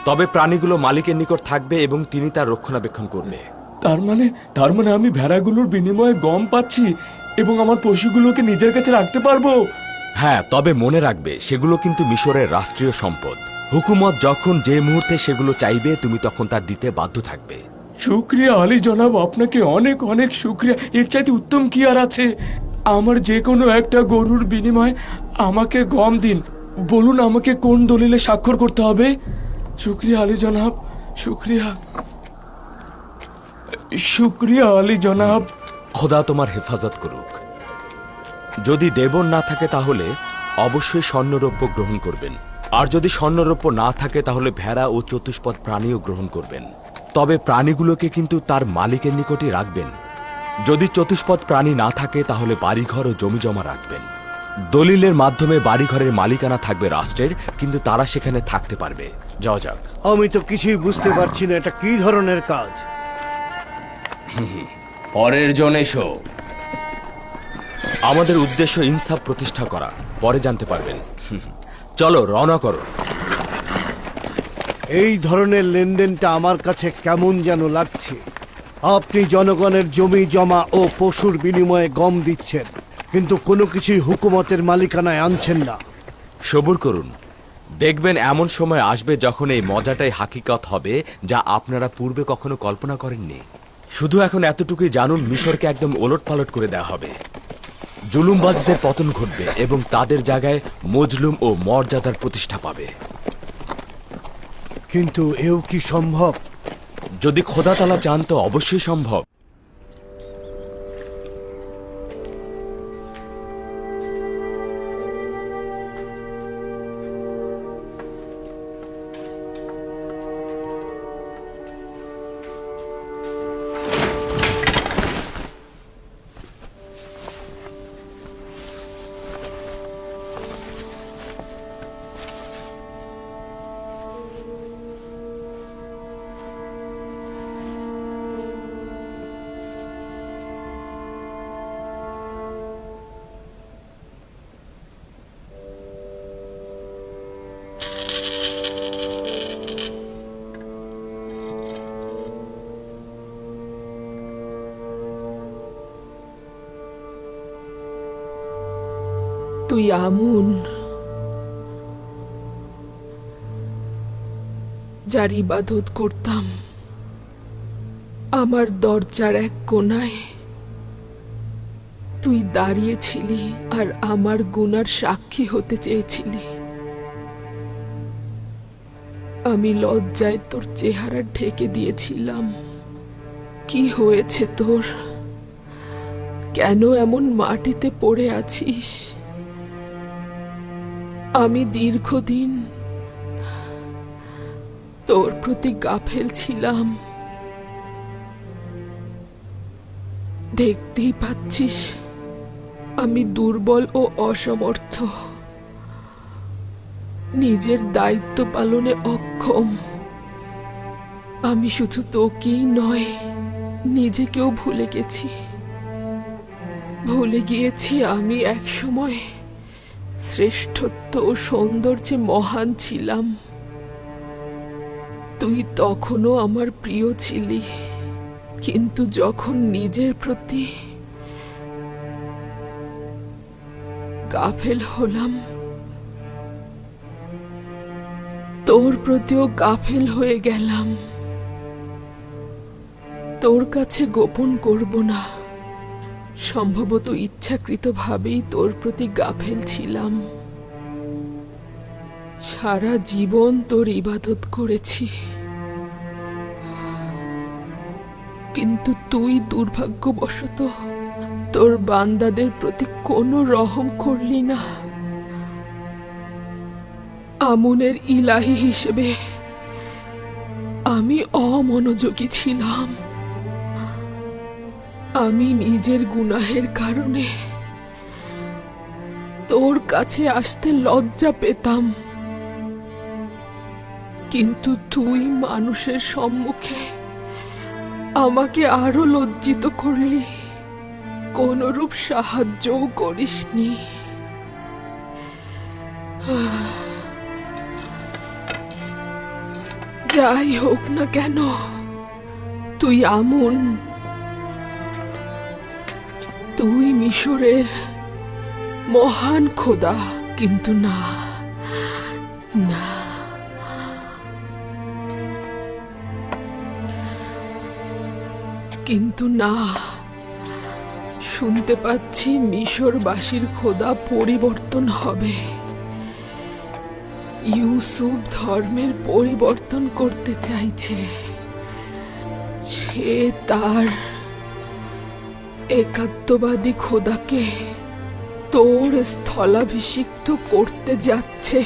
তবে প্রাণীগুলো মালিকের নিকট থাকবে এবং তিনি তার রক্ষণাবেক্ষণ করবে। তার মানে আমি ভেড়াগুলোর বিনিময়ে গম পাচ্ছি এবং আমার পশুগুলোকে নিজের কাছে রাখতে পারবো? হ্যাঁ, তবে মনে রাখবে সেগুলো কিন্তু মিশরের রাষ্ট্রীয় সম্পদ। হুকুমত যখন যে মুহূর্তে সেগুলো চাইবে তুমি তখন তা দিতে বাধ্য থাকবে। শুক্রিয়া আলী জনাব, আপনাকে অনেক অনেক শুক্রিয়া। এর চাইতে উত্তম কি আর আছে? আমার যে কোনো একটা গরুর বিনিময়ে আমাকে গম দিন। বলুন আমাকে কোন দলিলে স্বাক্ষর করতে হবে? শুক্রিয়া আলী জনাব, শুক্রিয়া। শুক্রিয়া আলী জনাব। খোদা তোমার হেফাজত করুক। যদি দেবন না থাকে তাহলে অবশ্যই স্বর্ণরৌপ্য গ্রহণ করবেন, আর যদি স্বর্ণরৌপ্য না থাকে তাহলে ভেড়া ও চতুষ্পদ প্রাণীও গ্রহণ করবেন। তবে প্রাণীগুলোকে কিন্তু তার মালিকের নিকটই রাখবেন। যদি চতুষ্পদ প্রাণী না থাকে তাহলে বাড়িঘর ও জমি জমা রাখবেন। দলিলের মাধ্যমে বাড়িঘরের মালিকানা থাকবে রাষ্ট্রের, কিন্তু তারা সেখানে থাকতে পারবে। যাওয়া যাক। আমি তো কিছুই বুঝতে পারছি না, এটা কি ধরনের কাজ? পরের জন এসো। আমাদের উদ্দেশ্য ইনসাফ প্রতিষ্ঠা করা, পরে জানতে পারবেন। চলো রওনা করো। এই ধরনের লেনদেনটা আমার কাছে কেমন যেন লাগছে। আপনি জনগণের জমি জমা ও পশুর বিনিময়ে গম দিচ্ছেন, কিন্তু কোনো কিছুই হুকুমতের মালিকানায় আনছেন না। সবুর করুন, দেখবেন এমন সময় আসবে যখন এই মজাটাই হাকিকত হবে, যা আপনারা পূর্বে কখনো কল্পনা করেননি। শুধু এখন এতটুকুই জানুন, মিশরকে একদম ওলটপালট করে দেওয়া হবে। জুলুমবাজদের পতন ঘটবে এবং তাদের জায়গায় মজলুম ও মর্যাদার প্রতিষ্ঠা পাবে। কিন্তু এও কি সম্ভব? যদি খোদা তাআলা চান তো অবশ্যই সম্ভব। তুই আমুন, যার ইবাদত করতাম। আমার দরজার এক কোনায় তুই দাঁড়িয়েছিলি আর আমার গুনার সাক্ষী হতে চেয়েছিলি। আমি লজ্জায় তোর চেহারা ঢেকে দিয়েছিলাম। কি হয়েছে তোর? কেন এমন মাটিতে পড়ে আছিস? আমি দীর্ঘদিন তোর প্রতি গাফেল ছিলাম। দেখতেই পাচ্ছিস আমি দুর্বল ও অসমর্থ, নিজের দায়িত্ব পালনে অক্ষম। আমি শুধু তোকেই নয়, নিজেকেও ভুলে গেছি। ভুলে গিয়েছি আমি একসময় শ্রেষ্ঠত্ব ও সৌন্দর্যে মহান ছিলাম। তুই তখনও আমার প্রিয় ছিলি, কিন্তু যখন নিজের প্রতি গাফেল হলাম তোর প্রতিও গাফেল হয়ে গেলাম। তোর কাছে গোপন করব না, সম্ভবত ইচ্ছাকৃতভাবেই তোর প্রতি গাফেল ছিলাম। সারা জীবন তোর ইবাদত করেছি, কিন্তু তুই দুর্ভাগ্যবশত তোর বান্দাদের প্রতি কোনো রহম করলি না। আমুনের ইলাহি হিসেবে আমি অমনোযোগী ছিলাম। আমি নিজের গুনাহের কারণে তোর কাছে আসতে লজ্জা পেতাম, কিন্তু তুই মানুষের সম্মুখে আমাকে আরো লজ্জিত করলি, কোনরূপ সাহায্যও করিসনি। যাই হোক না কেন, তুই আমুন, তুই মিশরের মহান খোদা, কিন্তু না না, কিন্তু না, শুনতে পাচ্ছি মিশরবাসীর খোদা পরিবর্তন হবে। ইউসুফ ধর্মের পরিবর্তন করতে চাইছে। সে তার একাত্মবাদী খোদাকে তোর স্থলাভিষিক্ত করতে যাচ্ছে।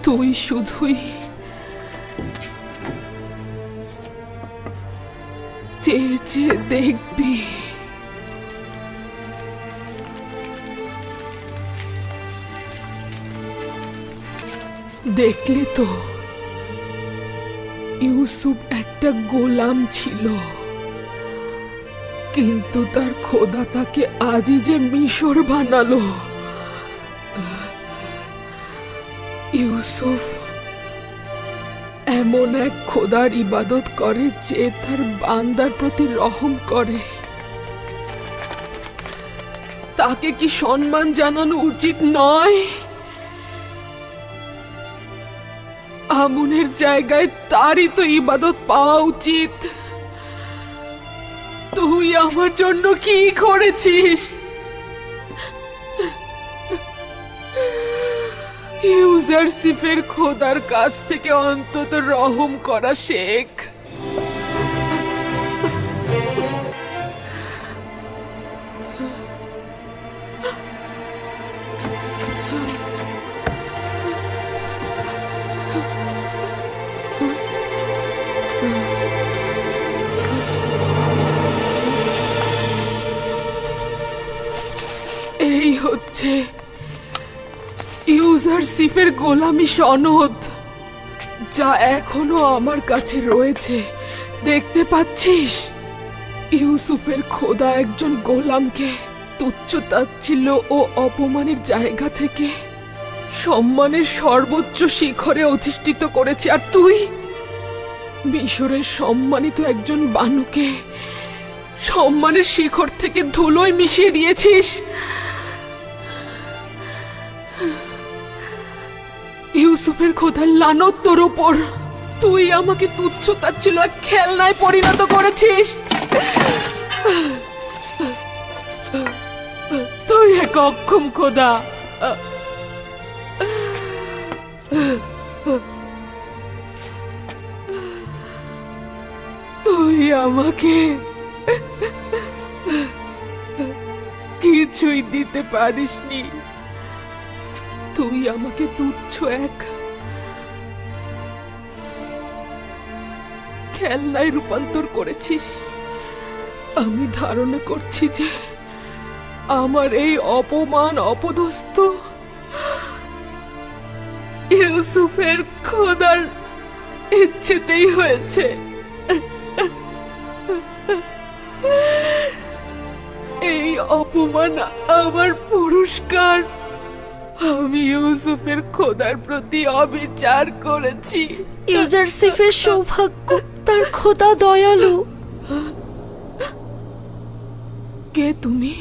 তুই শুধুই চেয়ে চেয়ে দেখবি। দেখলি তো, ইউসুফ একটা গোলাম ছিল, কিন্তু তার খোদা তাকে আজই যে মিশর বানালো। ইউসুফ এমন এক খোদার ইবাদত করে যে তার বান্দার প্রতি রহম করে। তাকে কি সম্মান জানানো উচিত নয়? আমুনের জায়গায় তারই তো ইবাদত পাওয়া উচিত। তুই আমার জন্য কি করেছিস? ইউজারসিফের খোদার কাছ থেকে অন্তত রহম করা শেখ। এই হচ্ছে ইউজারসিফের গোলামি সনদ, যা এখনো আমার কাছে রয়েছে। দেখতে পাচ্ছিস, ইউসুফের খোদা একজন গোলামকে তুচ্ছ তাচ্ছিল্য ও অপমানের জায়গা থেকে সম্মানের সর্বোচ্চ শিখরে অধিষ্ঠিত করেছে, আর তুই মিশরের সম্মানিত একজন বানুকে সম্মানের শিখর থেকে ধুলোয় মিশিয়ে দিয়েছিস। ইউসুফের খোদার লানত তোর ওপর। তুই আমাকে তুচ্ছ তাচ্ছিল্য এক খেলনায় পরিণত করেছিস। তুই এক অক্ষম খোদা। তুই আমাকে কিছুই দিতে পারিসনি। তুই আমাকে তুচ্ছ এক খেলনায় রূপান্তর করেছিস। আমি ধারণা করছি যে আমার এই অপমান অপদস্থ ইউসুফের খোদার ইচ্ছেতেই হয়েছে। এই অপমান আমার পুরস্কার। আমি ইউসুফের খোদার প্রতি অবিচার করেছি। ইউজারসিফের সৌভাগ্য, তার খোদা দয়ালু। কে তুমি?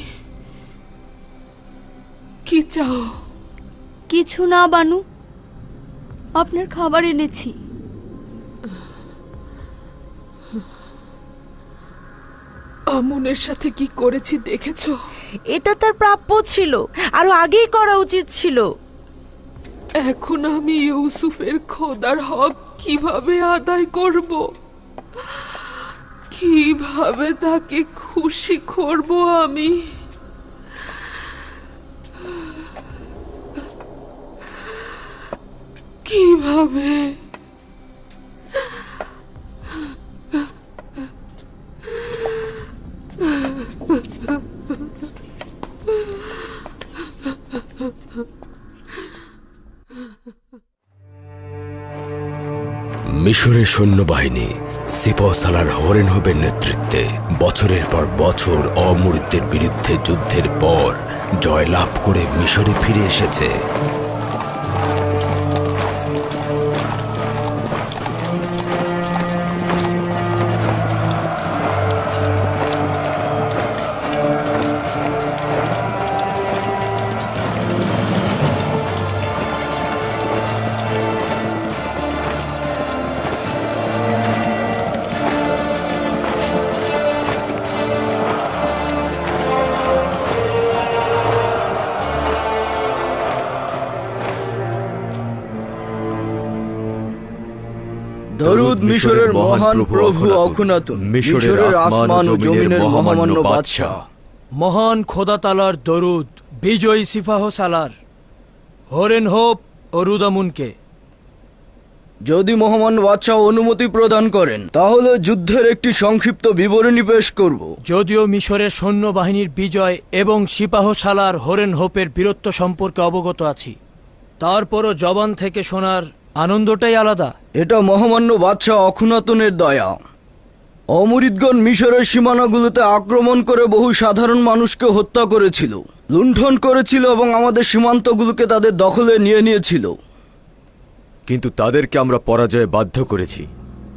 কি চাও? কিছু না বানু, আপনার খাবার এনেছি। আমুনের সাথে কি করেছি দেখেছো? এটা তার প্রাপ্য ছিল, আরো আগেই করা উচিত ছিল। এখন আমি ইউসুফের খোদার হক কিভাবে আদায় করব? কিভাবে তাকে খুশি করব আমি? কিভাবে? মিশরের সৈন্যবাহিনী সিপাহসালার হরেনহবের নেতৃত্বে বছরের পর বছর অমরিদদের বিরুদ্ধে যুদ্ধের পর জয়লাভ করে মিশরে ফিরে এসেছে। দরুদ মিশরের মহান প্রভু অখুনাতুন, মিশরের আসমান ও জমিনের মহামান্য বাদশাহ। মহান খোদা তালার দরুদ বিজয়ী সিপাহ সালার হরেন হোপ ও রুদামুনকে। যদি মহামান্য বাদশাহ অনুমতি প্রদান করেন তাহলে যুদ্ধের একটি সংক্ষিপ্ত বিবরণী পেশ করব। যদিও মিশরের সৈন্যবাহিনীর বিজয় এবং সিপাহ সালার হরেন হোপের বীরত্ব সম্পর্কে অবগত আছি, তারপরও জবান থেকে শোনার আনন্দটাই আলাদা। এটা মহামান্য বাদশাহ অখুনাতুনের দয়া। অমরিদগণ মিশরের সীমানাগুলোতে আক্রমণ করে বহু সাধারণ মানুষকে হত্যা করেছিল, লুণ্ঠন করেছিল এবং আমাদের সীমান্তগুলোকে তাদের দখলে নিয়ে নিয়েছিল। কিন্তু তাদেরকে আমরা পরাজয়ে বাধ্য করেছি।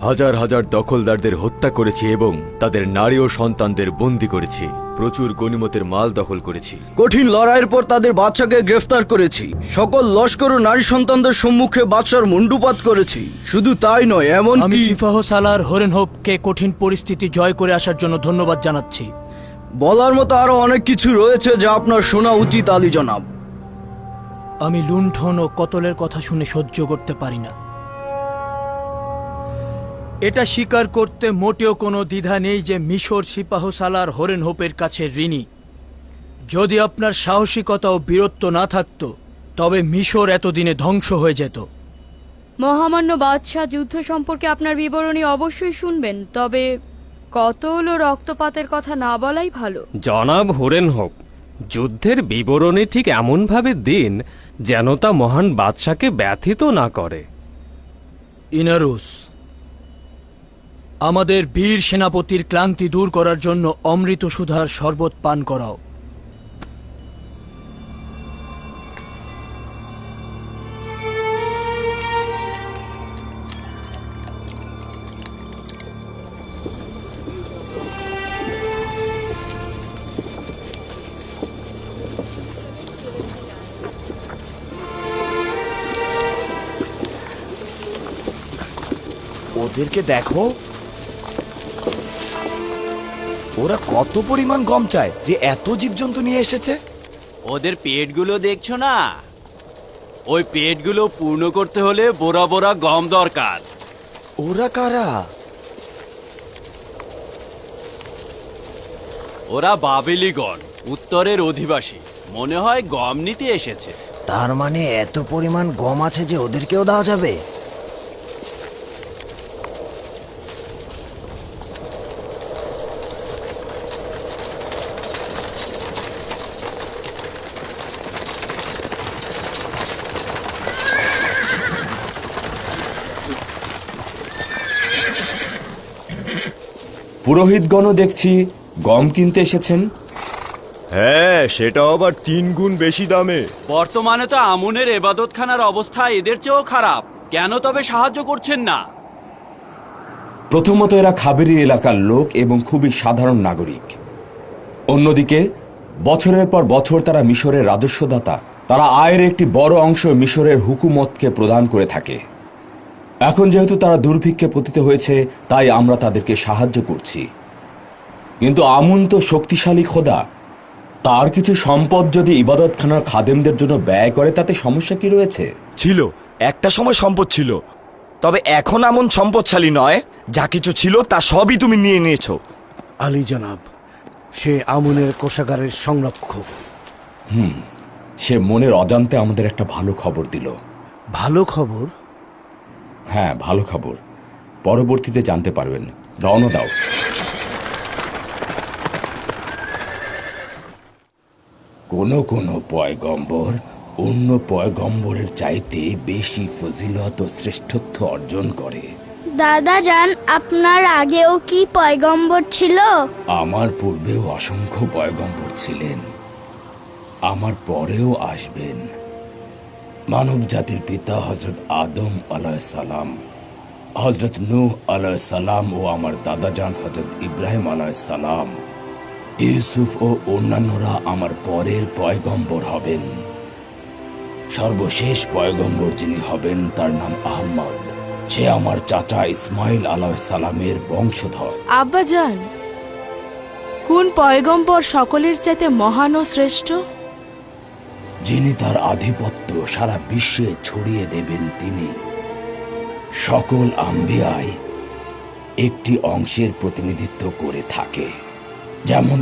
হাজার হাজার দখলদারদের হত্যা করেছি এবং তাদের নারী ও সন্তানদের বন্দী করেছি। প্রচুর গনিমতের মাল দখল করেছি। কঠিন লড়াইয়ের পর তাদের বাদশাকে গ্রেফতার করেছি। সকল লস্কর ও নারী সন্তানদের সম্মুখে বাদশার মুন্ডুপাত করেছি। শুধু তাই নয়, আমি সিপাহ সালার হরেন হোপকে কঠিন পরিস্থিতি জয় করে আসার জন্য ধন্যবাদ জানাচ্ছি। বলার মতো আরো অনেক কিছু রয়েছে যা আপনার শোনা উচিত আলী জনাব। আমি লুণ্ঠন ও কতলের কথা শুনে সহ্য করতে পারি না। এটা স্বীকার করতে মোটেও কোনো দ্বিধা নেই যে মিশর সিপাহ সালার হরেন হোপের কাছে ঋণী। যদি আপনার সাহসিকতা ও বীরত্ব না থাকত তবে মিশর এতদিনে ধ্বংস হয়ে যেত। মহামান্য বাদশাহ, যুদ্ধ সম্পর্কে আপনার বিবরণী অবশ্যই শুনবেন, তবে কতল ও রক্তপাতের কথা না বলাই ভালো। জনাব হরেন হোপ, যুদ্ধের বিবরণী ঠিক এমনভাবে দিন যেন তা মহান বাদশাকে ব্যথিত না করে। ইনারুস, আমাদের বীর সেনাপতির ক্লান্তি দূর করার জন্য অমৃত সুধার শরবত পান করাও। ওদেরকে দেখো, ওরা কত পরিমাণ গম চায় যে এত জীবজন্তু নিয়ে এসেছে। ওদের পেটগুলো দেখছো না? ওই পেটগুলো পূর্ণ করতে হলে বোরা বোরা গম দরকার। ওরা কারা? ওরা বাবেলিগণ, উত্তরের অধিবাসী। মনে হয় গম নিতে এসেছে। তার মানে এত পরিমাণ গম আছে যে ওদেরকেও দেওয়া যাবে? পুরোহিতগণও দেখছি গম কিনতে এসেছেন। হ্যাঁ, সেটা আবার 3 গুণ বেশি দামে। বর্তমানে তো আমুনের এবাদতখানার অবস্থা এদের চেয়েও খারাপ। কেন তবে সাহায্য করছেন না? প্রথমত এরা খাবেরি এলাকার লোক এবং খুবই সাধারণ নাগরিক। অন্যদিকে বছরের পর বছর তারা মিশরের রাজস্বদাতা তারা আয়ের একটি বড় অংশ মিশরের হুকুমতকে প্রদান করে থাকে। এখন যেহেতু তারা দুর্ভিক্ষে পতিত হয়েছে, তাই আমরা তাদেরকে সাহায্য করছি। কিন্তু আমুন তো শক্তিশালী খোদা, তার কিছু সম্পদ যদি ইবাদতখানার খাদেমদের জন্য ব্যয় করে তাতে সমস্যা কি রয়েছে? ছিল, একটা সময় সম্পদ ছিল, তবে এখন এমন সম্পদশালী নয়। যা কিছু ছিল তা সবই তুমি নিয়ে নিয়েছো। আলী জনাব, সে আমুনের কোষাগারের সংরক্ষক। সে মনের অজান্তে আমাদের একটা ভালো খবর দিল। ভালো খবর? হ্যাঁ, ভালো খবর। পরবর্তীতে জানতে পারবেন। রওনা দাও। কোন পয়গম্বর অন্য পয়গম্বরের চাইতে বেশি ফজিলত ও শ্রেষ্ঠত্ব অর্জন করে। দাদা যান, আপনার আগেও কি পয়গম্বর ছিল? আমার পূর্বেও অসংখ্য পয়গম্বর ছিলেন, আমার পরেও আসবেন। মানব জাতির পিতা হযরত আদম আলাইহিস সালাম, হযরত নূহ আলাইহিস সালাম ও আমার দাদাজান হযরত ইব্রাহিম আলাইহিস সালাম, ইউসুফ ও অন্যান্যরা আমার পরের পয়গম্বর হবেন। সর্বশেষ পয়গম্বর যিনি হবেন তার নাম আহমদ। সে আমার চাচা ইসমাইল আলাইহিস সালামের বংশধর। আব্বাজান, কোন পয়গম্বর সকলের চাইতে মহান ও শ্রেষ্ঠ? যিনি তার আধিপত্য সারা বিশ্বে ছড়িয়ে দেবেন তিনি। সকল আম্বিয়ায় একটি অংশের প্রতিনিধিত্ব করে থাকে। যেমন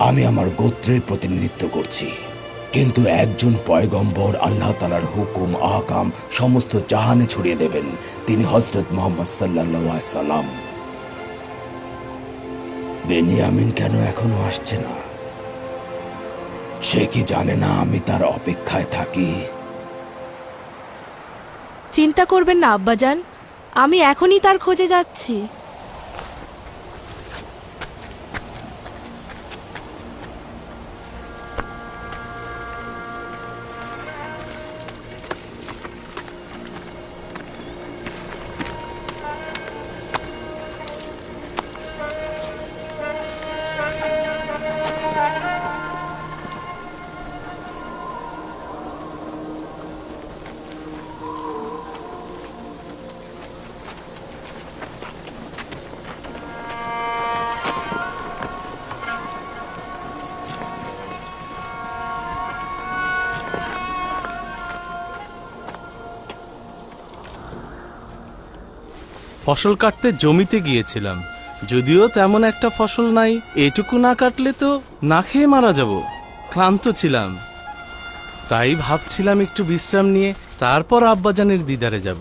আমি আমার গোত্রের প্রতিনিধিত্ব করছি, কিন্তু একজন পয়গম্বর আল্লাহ তাআলার হুকুম আহকাম সমস্ত জাহানে ছড়িয়ে দেবেন। তিনি হযরত মুহাম্মদ সাল্লাল্লাহু আলাইহি সাল্লাম। বেনিয়ামিন কেন এখনো আসছে না? সে কি জানে না আমি তার অপেক্ষায় থাকি? চিন্তা করবেন না আব্বাজান, আমি এখনই তার খোঁজে যাচ্ছি। ফসল কাটতে জমিতে গিয়েছিলাম, যদিও তেমন একটা ফসল নাই। এটুকু না কাটলে তো না খেয়ে মারা যাব। ক্লান্ত ছিলাম, তাই ভাবছিলাম একটু বিশ্রাম নিয়ে তারপর আব্বাজানের দিদারে যাব।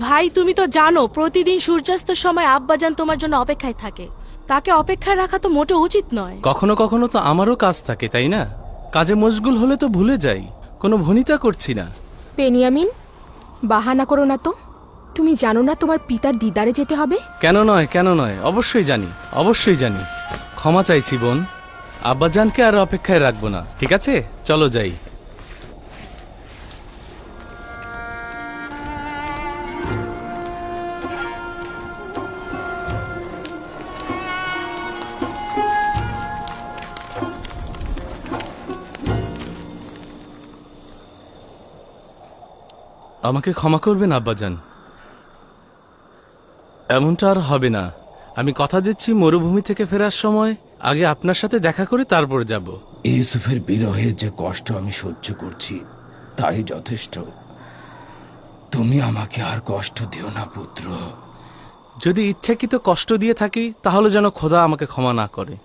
ভাই, তুমি তো জানো প্রতিদিন সূর্যাস্তের সময় আব্বাজান তোমার জন্য অপেক্ষায় থাকে। তাকে অপেক্ষায় রাখা তো মোটেও উচিত নয়। কখনো কখনো তো আমারও কাজ থাকে, তাই না? কাজে মশগুল হলে তো ভুলে যাই। কোনো ভনিতা করছি না। বেনিয়ামিন, বাহানা করো না তো। তুমি জানো না তোমার পিতার দিদারে যেতে হবে? কেন নয়, কেন নয়, অবশ্যই জানি, অবশ্যই জানি। ক্ষমা চাইছি বোন, আব্বাজানকে আর অপেক্ষায় রাখবো না। ঠিক আছে, চলো যাই। আমাকে ক্ষমা করবেন আব্বাজান, এমনটা আর হবে না। আমি কথা দিচ্ছি মরুভূমি থেকে ফেরার সময় আগে আপনার সাথে দেখা করে তারপর যাব। ইউসুফের বিরহে যে কষ্ট আমি সহ্য করছি তাই যথেষ্ট। তুমি আমাকে আর কষ্ট দিও না পুত্র। যদি ইচ্ছাকৃত কষ্ট দিয়ে থাকি তাহলে যেন খোদা আমাকে ক্ষমা না করে।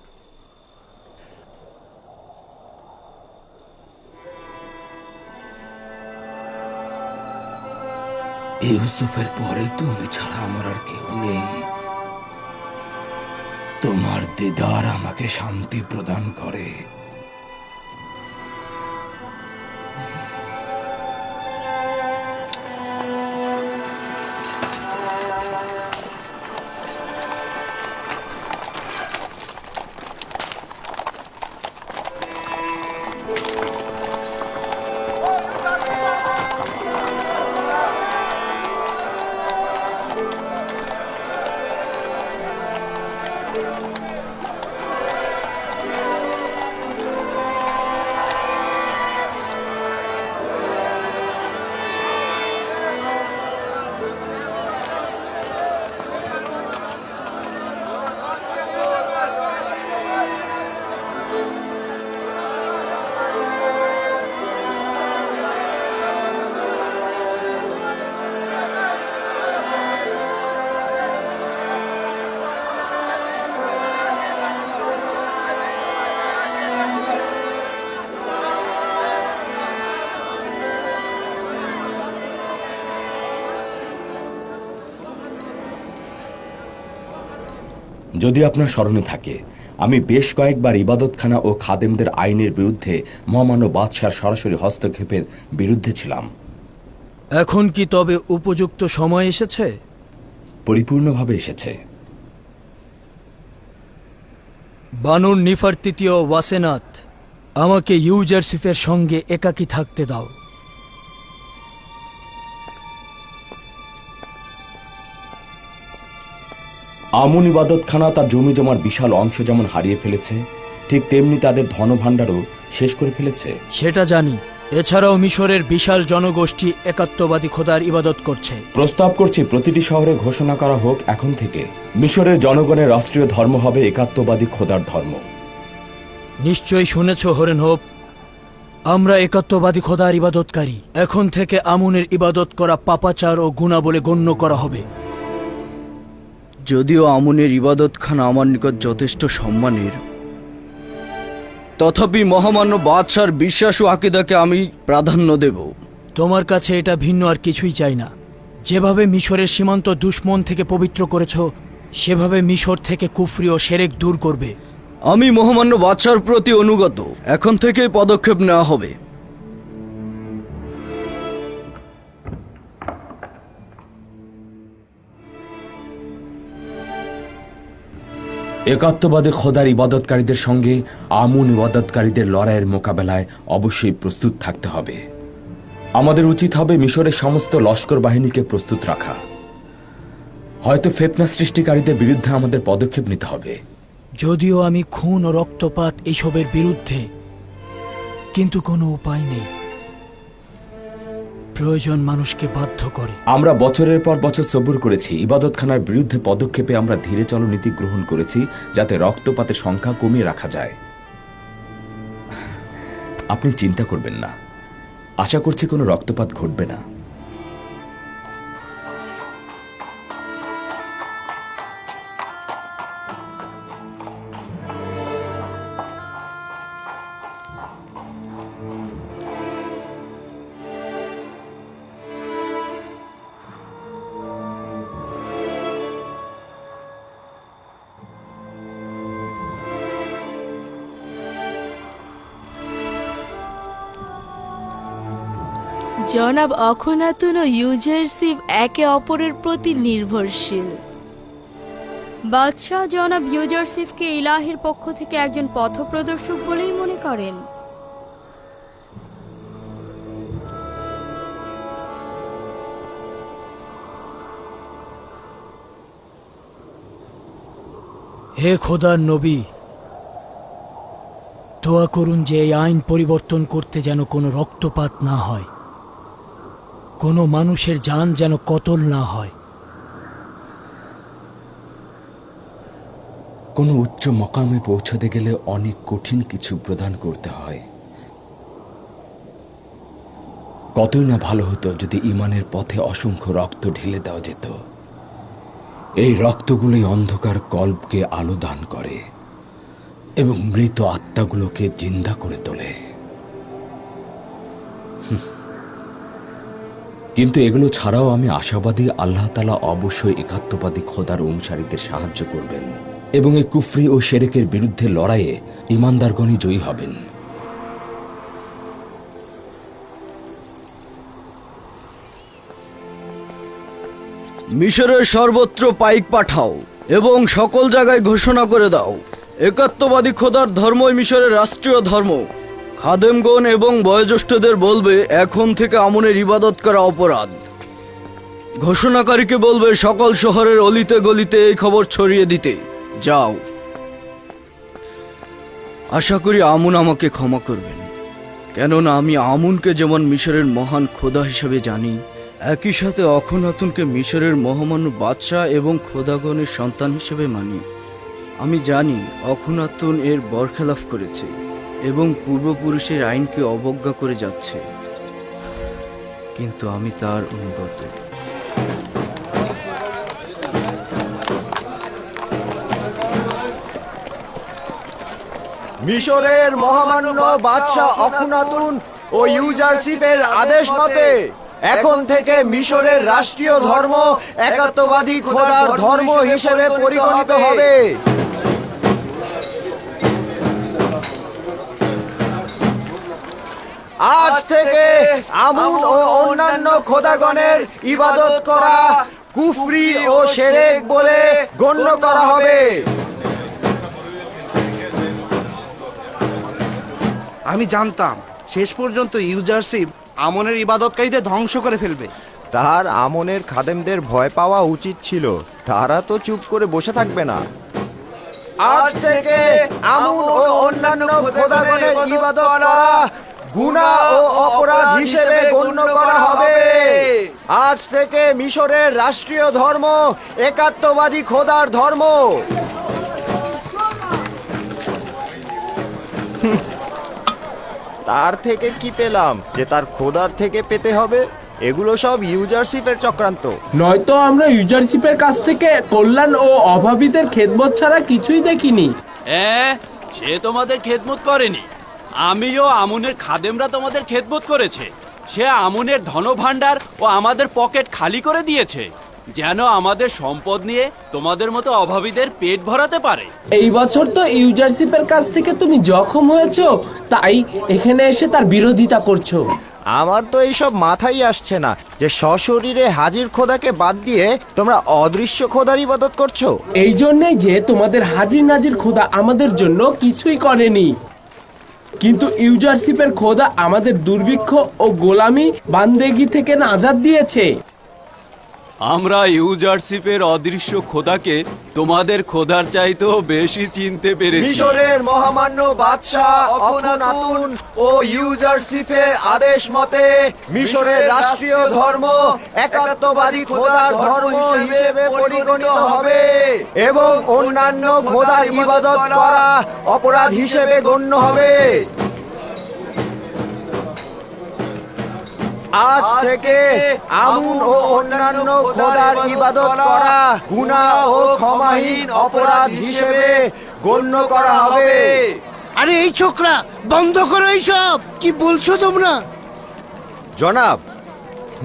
ইউসুফের পরে তুমি ছাড়া আমার আর কেউ নেই। তোমার দিদার আমাকে শান্তি প্রদান করে। যদি আপনার স্মরণে থাকে, আমি বেশ কয়েকবার ইবাদতখানা ও খাদেমদের আইনের বিরুদ্ধে মহামান্য বাদশার সরাসরি হস্তক্ষেপের বিরুদ্ধে ছিলাম। এখন কি তবে উপযুক্ত সময় এসেছে? পরিপূর্ণভাবে এসেছে। বানুর নিফারতিতীয় ওয়াসেনাত, আমাকে ইউজারসিফের সঙ্গে একাকী থাকতে দাও। আমুন ইবাদতখানা তার জমি জমার বিশাল অংশ যেমন হারিয়ে ফেলেছে, ঠিক তেমনি তাদের ধনভাণ্ডারও শেষ করে ফেলেছে। সেটা জানি। এছাড়াও মিশরের বিশাল জনগোষ্ঠী একাত্মবাদী খোদার ইবাদত করছে। প্রস্তাব করছি প্রতিটি শহরে ঘোষণা করা হোক, এখন থেকে মিশরের জনগণের রাষ্ট্রীয় ধর্ম হবে একাত্মবাদী খোদার ধর্ম। নিশ্চয়ই শুনেছ হরেন হোপ, আমরা একাত্মবাদী খোদার ইবাদতকারী। এখন থেকে আমুনের ইবাদত করা পাপাচার ও গুনাহ বলে গণ্য করা হবে। যদিও আমুনের ইবাদতখানা আমার নিকট যথেষ্ট সম্মানের, তথাপি মহামান্য বাদশার বিশ্বাস ও আকীদাকে আমি প্রাধান্য দেব। তোমার কাছে এটা ভিন্ন আর কিছুই চাই না। যেভাবে মিশরের সীমান্ত দুশ্মন থেকে পবিত্র করেছ, সেভাবে মিশর থেকে কুফরি ও শিরক দূর করবে। আমি মহামান্য বাদশার প্রতি অনুগত। এখন থেকেই পদক্ষেপ নেওয়া হবে। একাত্মবাদী খোদার ইবাদতকারীদের সঙ্গে আমুন ইবাদতকারীদের লড়াইয়ের মোকাবেলায় অবশ্যই প্রস্তুত থাকতে হবে। আমাদের উচিত হবে মিশরের সমস্ত লস্কর বাহিনীকে প্রস্তুত রাখা। হয়তো ফিতনা সৃষ্টিকারীদের বিরুদ্ধে আমাদের পদক্ষেপ নিতে হবে। যদিও আমি খুন ও রক্তপাত এসবের বিরুদ্ধে, কিন্তু কোনো উপায় নেই। প্রয়োজন মানুষকে বাধ্য করে। আমরা বছরের পর বছর সবুর করেছি। ইবাদতখানার বিরুদ্ধে পদক্ষেপে আমরা ধীরে চলো নীতি গ্রহণ করেছি, যাতে রক্তপাতের সংখ্যা কমিয়ে রাখা যায়। আপনি চিন্তা করবেন না, আশা করছি কোনো রক্তপাত ঘটবে না। জনাব অখনাতুন ও ইউজারসিফ একে অপরের প্রতি নির্ভরশীল। বাদশাহ জনাব ইউজারসিফকে ইলাহির পক্ষ থেকে একজন পথপ্রদর্শক বলেই মনে করেন। হে খোদার নবী, দোয়া করুন যে এই আইন পরিবর্তন করতে যেন কোনো রক্তপাত না হয়, কোনো মানুষের জান যেন কতল না হয়। কোনো উচ্চ মকামে পৌঁছাতে গেলে অনেক কঠিন কিছু প্রদান করতে হয়। কতই না ভালো হতো যদি ঈমানের পথে অসংখ্য রক্ত ঢেলে দেওয়া যেত। এই রক্তগুলোই অন্ধকার কল্পকে আলো দান করে এবং মৃত আত্মাগুলোকে জিন্দা করে তোলে। কিন্তু এগুলো ছাড়াও আমি আশাবাদী আল্লাহ তাআলা অবশ্যই একাত্মবাদী খোদার অনুসারীদের সাহায্য করবেন এবং এই কুফরি ও শিরকের বিরুদ্ধে লড়াইয়ে ঈমানদারগণই জয়ী হবেন। মিশরের সর্বত্র পাইক পাঠাও এবং সকল জায়গায় ঘোষণা করে দাও, একাত্মবাদী খোদার ধর্মই মিশরের রাষ্ট্রীয় ধর্ম। খাদেমগণ এবং বয়োজ্যেষ্ঠদের বলবে এখন থেকে আমুনের ইবাদত করা অপরাধ। ঘোষণাকারীকে বলবে সকল শহরের অলিতে গলিতে এই খবর ছড়িয়ে দিতে। যাও। আশা করি আমুন আমাকে ক্ষমা করবেন, কেননা আমি আমুনকে যেমন মিশরের মহান খোদা হিসেবে জানি, একই সাথে অখনাতুনকে মিশরের মহামান্য বাদশাহ এবং খোদাগণের সন্তান হিসেবে মানি। আমি জানি অখনাতুন এর বরখেলাফ করেছে এবং পূর্বপুরুষের আইনকে অবজ্ঞা করে যাচ্ছে, কিন্তু আমি তার অনুগত। মিশরের মহামান্য বাদশাহ অখনাতুন ও ইউজারশিপের আদেশ মতে এখন থেকে মিশরের রাষ্ট্রীয় ধর্ম একাত্মবাদী খোদার ধর্ম হিসেবে পরিগণিত হবে। আজ থেকে আমুন ও অন্যান্য খোদাগণের ইবাদত করা কুফরি ও শিরক বলে গণ্য করা হবে। আমি জানতাম শেষ পর্যন্ত ইউজারশিপ আমনের ইবাদতকারীদের ধ্বংস করে ফেলবে। তার আমনের খাদেমদের ভয় পাওয়া উচিত ছিল, তারা তো চুপ করে বসে থাকবে না। আজ থেকে আমুন ও অন্যান্য খোদাগণের ইবাদত করা গুনাহ ও অপরাধ হিসেবে গণ্য করা হবে। আজ থেকে মিশরের রাষ্ট্রীয় ধর্ম একাত্মবাদী খোদার ধর্ম। তার থেকে কি পেলাম যে তার খোদার থেকে পেতে হবে? এগুলো সব ইউজারশিপের চক্রান্ত। নয়তো আমরা ইউজারশিপের কাছ থেকে কল্যাণ ও অভাবীদের খেদমত ছাড়া কিছুই দেখিনি। সে তোমাদের খেদমত করেনি, আমিও আমুনের খাদেমরা তোমাদের খেদমত করেছে। সে আমুনের ধনভাণ্ডার ও আমাদের পকেট খালি করে দিয়েছে, যেন আমাদের সম্পদ নিয়ে তোমাদের মতো অভাবীদের পেট ভরাতে পারে। এই বছর তো ইউজারশিপের কাছ থেকে তুমি জখম হয়েছো, তাই এখানে এসে তার বিরোধিতা করছো। আমার তো এইসব মাথায় আসছে না যে সশরীরে হাজির খোদাকে বাদ দিয়ে তোমরা অদৃশ্য খোদার ইবাদত করছো। এই জন্যই যে তোমাদের হাজির নাজির খোদা আমাদের জন্য কিছুই করেনি, কিন্তু ইউজারশিপের খোদা আমাদের দুর্ভিক্ষ ও গোলামি বান্দেগি থেকে নাজাত দিয়েছে। আমরা ইউজারশিপের অদৃশ্য খোদাকে তোমাদের খোদার চাইতেও বেশি চিনতে পেরেছি। মিশরের মহামান্য বাদশাহ অখনাতুন ও ইউজারশিপের আদেশ মতে মিশরের রাষ্ট্রীয় ধর্ম একাত্মবাদী খোদার ধর্ম হিসেবে পরিগণিত হবে এবং অন্যান্য খোদার ইবাদত করা অপরাধ হিসেবে গণ্য হবে। আজ থেকে আমুন ও অন্যান্য খোদার ইবাদত করা গুনাহ ও ক্ষমাহীন অপরাধ হিসেবে গণ্য করা হবে। আরে এই ছোকরা, বন্ধ করো এইসব। কি বলছো তোমরা? জনাব,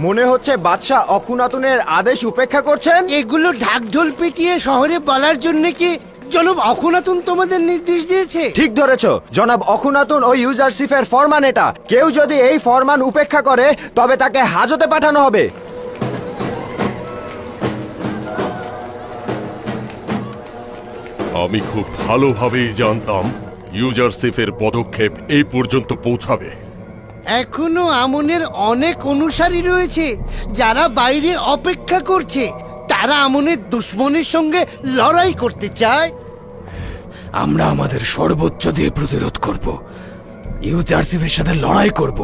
মনে হচ্ছে বাদশাহ অখুনাতুনের আদেশ উপেক্ষা করছেন। এগুলো ঢাকঢোল পিটিয়ে শহরে বলার জন্য কি জনাব অখুনাতুন তোমাদের নির্দেশ দিয়েছে? ঠিক ধরেছ জনাব, অখুনাতুন ও ইউজারশিপের ফরমান এটা। কেউ যদি এই ফরমান উপেক্ষা করে তবে তাকে হাজতে পাঠানো হবে। আমি খুব ভালোভাবেই জানতাম ইউজারশিপের পদক্ষেপ এই পর্যন্ত পৌঁছাবে। এখনো আমনের অনেক অনুসারী রয়েছে যারা বাইরে অপেক্ষা করছে। তারা আমনের দুশ্মনের সঙ্গে লড়াই করতে চায়। আমরা আমাদের সর্বোচ্চ দিয়ে প্রতিরোধ করব, ইউজারশিপের সাথে লড়াই করব।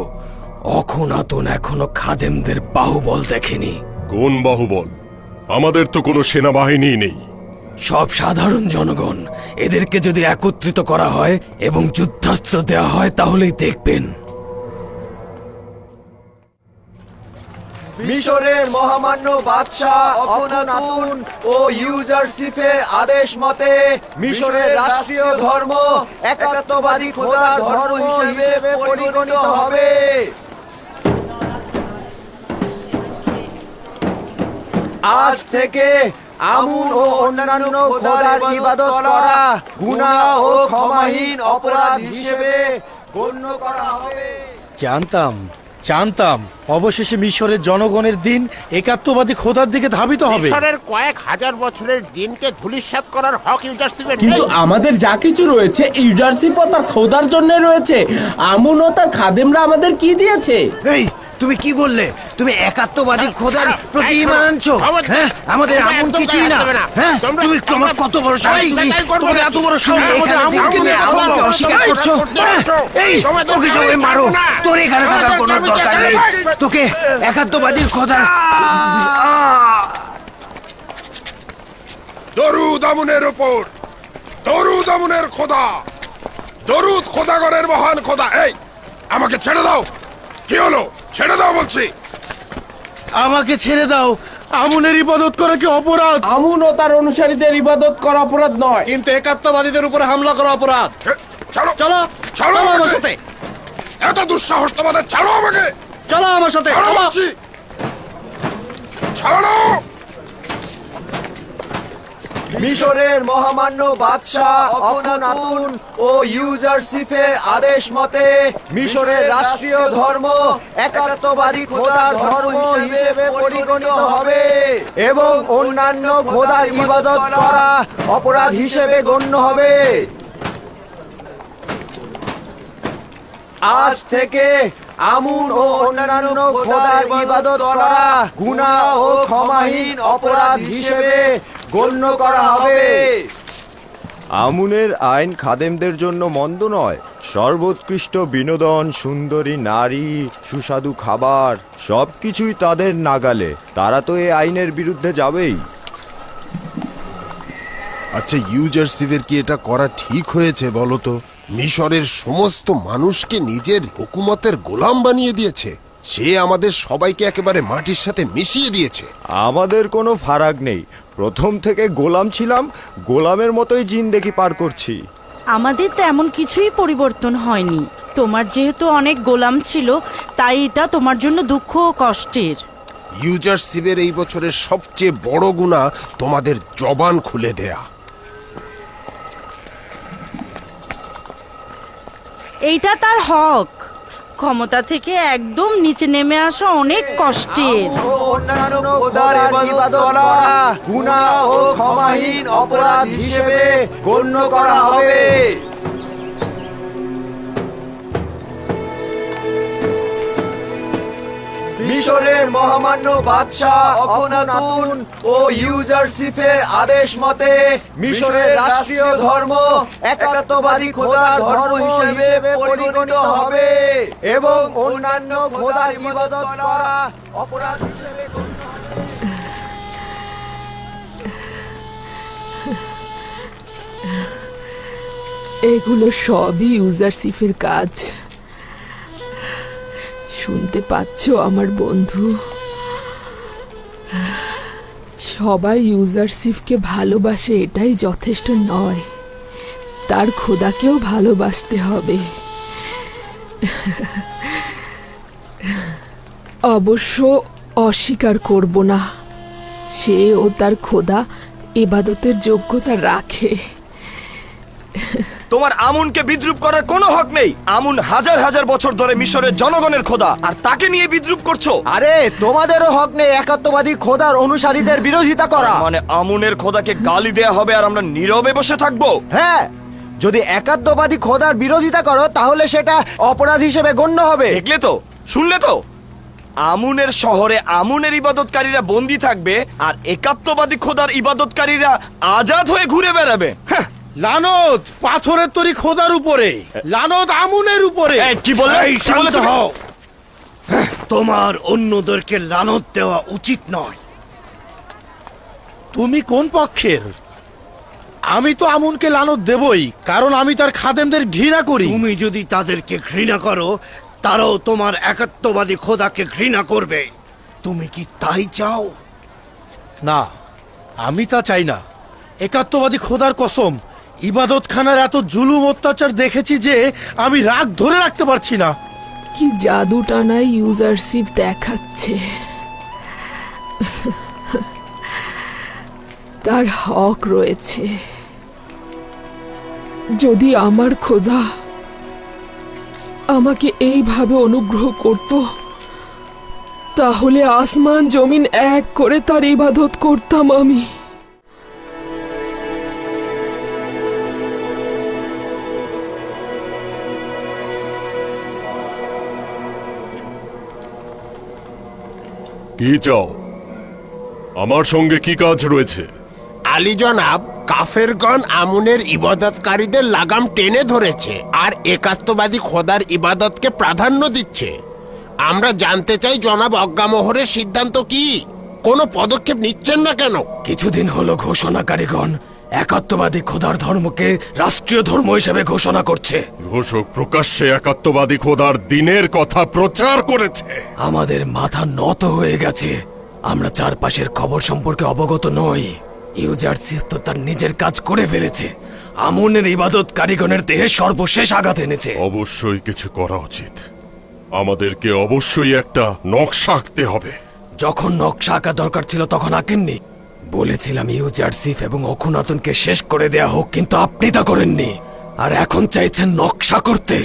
অখুনাতুন এখনো খাদেমদের বাহুবল দেখেনি। কোন বাহুবল? আমাদের তো কোনো সেনাবাহিনী নেই। সব সাধারণ জনগণ, এদেরকে যদি একত্রিত করা হয় এবং যুদ্ধাস্ত্র দেওয়া হয় তাহলেই দেখবেন। মিশরের মহামান্য বাদশাহ অখনাতুন ও ইউজারশিপের আদেশ মতে মিশরের রাষ্ট্রীয় ধর্ম একাত্মবাদী খোদার ধর্ম হিসেবে পরিগণিত হবে। আজ থেকে আমুন ও অন্যান্য খোদার ইবাদত করা গুনাহ ও ক্ষমাহীন অপরাধ হিসেবে গণ্য করা হবে। জানতাম অবশেষে মিশরের জনগণের দিন একাত্মবাদী খোদার দিকে ধাবিত হবে। মিশরের কয়েক হাজার বছরের দিনকে ধূলিসাৎ করার হক ইউজারশিপের কিন্তু নেই। আমাদের যা কিছু রয়েছে ইউজারশিপ ও তার খোদার জন্য রয়েছে। আমুন ও তার খাদেমরা আমাদের কি দিয়েছে? এই তুমি কি বললে? তুমি একাত্মবাদী খোদার প্রতি ঈমান আনছো? হ্যাঁ, আমাদের আমন কিছুই না। হ্যাঁ, তুমি তোমার কত বড় সাহস! তুমি তোমার এত বড় সাহস আমাদের আমনকে নিয়ে আমনকে অস্বীকার করছো? এই তোকে সবাই মারো, তোর এখানে থাকার কোনো দরকার নেই। তোকে একাত্মবাদীর খোদার দরুদ আমুনের উপর, দরুদ আমুনের খোদা, দরুদ খোদাগণের মহান খোদা। এই আমাকে ছেড়ে দাও। কি হলো? ছেড়ে দাও বলছি। আমাকে ছেড়ে দাও। আমুনের ইবাদত করা কি অপরাধ? আমুন ও তার অনুসারীদের ইবাদত করা অপরাধ নয়, কিন্তু একাত্মবাদীদের উপরে হামলা করা অপরাধ। চলো চলো চলো আমার আমাকে। সাথে। এত দুঃসাহস তোমাদের! ছাড়ো আমাকে। চলো আমার সাথে। ছাড়ো বলছি। মিশরের মহামান্য বাদশাহ অখনাতুন ও ইউজারশিপের আদেশ মতে মিশরের রাষ্ট্রীয় ধর্ম একাত্মবাদী খোদার ধর্ম হিসেবে পরিগণিত হবে এবং অন্যান্য খোদার ইবাদত করা অপরাধ হিসেবে গণ্য হবে। আজ থেকে আমুন ও অন্যান্য খোদার ইবাদত করা গুনাহ ও ক্ষমাহীন অপরাধ হিসেবে গণ্য করা হবে। আমুনের আইন খাদেমদের জন্য মন্দ নয়। সর্বোৎকৃষ্ট বিনোদন, সুন্দরী নারী, সুস্বাদু খাবার সবকিছুই তাদের নাগালে। তারা তো এই আইনের বিরুদ্ধে যাবেই। আচ্ছা, ইউজারশিপের কি এটা করা ঠিক হয়েছে বলো তো? মিশরের সমস্ত মানুষকে নিজের হুকুমতের গোলাম বানিয়ে দিয়েছে। সে আমাদের সবাইকে একেবারে মাটির সাথে মিশিয়ে দিয়েছে। আমাদের কোনো ফারাক নেই। প্রথম থেকে গোলাম ছিলাম, গোলামের মতোই জিন্দেগি পার করছি। আমাদের তো এমন কিছুই পরিবর্তন হয়নি। তোমার যেহেতু অনেক গোলাম ছিল, তাই এটা তোমার জন্য দুঃখ ও কষ্টের। ইউজারশিপের এই বছরের সবচেয়ে বড় গুনাহ তোমাদের জবান খুলে দেয়া। এইটা তার হক। ক্ষমতা থেকে একদম নিচে নেমে আসা অনেক কষ্টের। অন্যান্য খোদার ইবাদত করা গুনাহ ও ক্ষমাহীন অপরাধ হিসেবে গণ্য করা হবে। মিশরের মহামান্য বাদশাহ অখনাতুন ও ইউজারশিপের আদেশ মতে মিশরের রাষ্ট্রীয় ধর্ম একাত্মবাদী খোদার ধর্ম হিসেবে পরিগণিত হবে এবং অন্যান্য খোদার ইবাদত করা অপরাধ হিসেবে গণ্য হবে। এগুলো সবই ইউজারশিপের কাজ। শুনতে পাচ্ছ আমার বন্ধু? সবাই ইউজারশিপকে ভালোবাসে, এটাই যথেষ্ট নয়, তার খোদাকেও ভালোবাসতে হবে। অবশ্য অস্বীকার করব না, সে ও তার খোদা ইবাদতের যোগ্যতা রাখে। তোমার আমুনকে বিদ্রুপ করার কোনো হক নেই। আমুন হাজার হাজার বছর ধরে মিশরের জনগণের খোদা, আর তাকে নিয়ে বিদ্রুপ করছো। আরে তোমাদেরও হক নেই একাত্মবাদী খোদার অনুসারীদের বিরোধিতা করা। মানে আমুনের খোদাকে গালি দেয়া হবে আর আমরা নীরবে বসে থাকবো? হ্যাঁ, যদি একাত্মবাদী খোদার বিরোধিতা করো তাহলে সেটা অপরাধ হিসেবে গণ্য হবে। দেখলে তো, শুনলে তো? আমুনের শহরে আমুনের ইবাদতকারীরা বন্দী থাকবে আর একাত্মবাদী খোদার ইবাদতকারীরা আজাদ হয়ে ঘুরে বেড়াবে। লানত পাথরের তৈরি খোদার উপরে, লানত আমুনের উপরে। কি বললে? এই শান্ত হও। তোমার অন্যদেরকে লানত দেওয়া উচিত নয়। তুমি কোন পক্ষের? আমি তো আমুনকে লানত দেবই, কারণ আমি তার খাদেমদের ঘৃণা করি। তুমি যদি তাদেরকে ঘৃণা করো, তারাও তোমার একাত্মবাদী খোদাকে ঘৃণা করবে। তুমি কি তাই চাও? না, আমি তা চাই না। একাত্মবাদী খোদার কসম, ইবাদতখানার এত জুলুম অত্যাচার দেখেছি যে আমি রাগ ধরে রাখতে পারছি না। কি জাদু টানা ইউজারশিপ দেখাচ্ছে। তার হক রয়েছে। যদি আমার খোদা আমাকে এইভাবে অনুগ্রহ করত, তাহলে আসমান জমিন এক করে তার ইবাদত করতাম আমি। কি চাও? আমার সঙ্গে কি কাজ রয়েছে? আলী জনাব, কাফেরগণ আমুনের ইবাদতকারীদের লাগাম টেনে ধরেছে আর একাত্মবাদী খোদার ইবাদতকে প্রাধান্য দিচ্ছে। আমরা জানতে চাই জনাব অজ্ঞামোহরের সিদ্ধান্ত কি? কোনো পদক্ষেপ নিচ্ছেন না কেন? কিছুদিন হলো ঘোষণাকারীগণ একাত্মবাদী খোদার ধর্মকে রাষ্ট্রীয় ধর্ম হিসেবে ঘোষণা করছে। ঘোষক প্রকাশ্যে একাত্মবাদী খোদার দিনের কথা প্রচার করেছে। আমাদের মাথা নত হয়ে গেছে। আমরা চারপাশের খবর সম্পর্কে অবগত নই। ইউজারশিপ তো তার নিজের কাজ করে ফেলেছে। আমুনের ইবাদত কারিগণের দেহে সর্বশেষ আঘাত এনেছে। অবশ্যই কিছু করা উচিত। আমাদেরকে অবশ্যই একটা নকশা আঁকতে হবে। যখন নকশা আঁকা দরকার ছিল তখন আঁকেননি। বলেছিলাম ইউজারসিফ এবং অখুনাতনকে শেষ করে দেয়া হোক, কিন্তু আপনি তা করেননি, আর এখন চাইছেন নকশা করতে।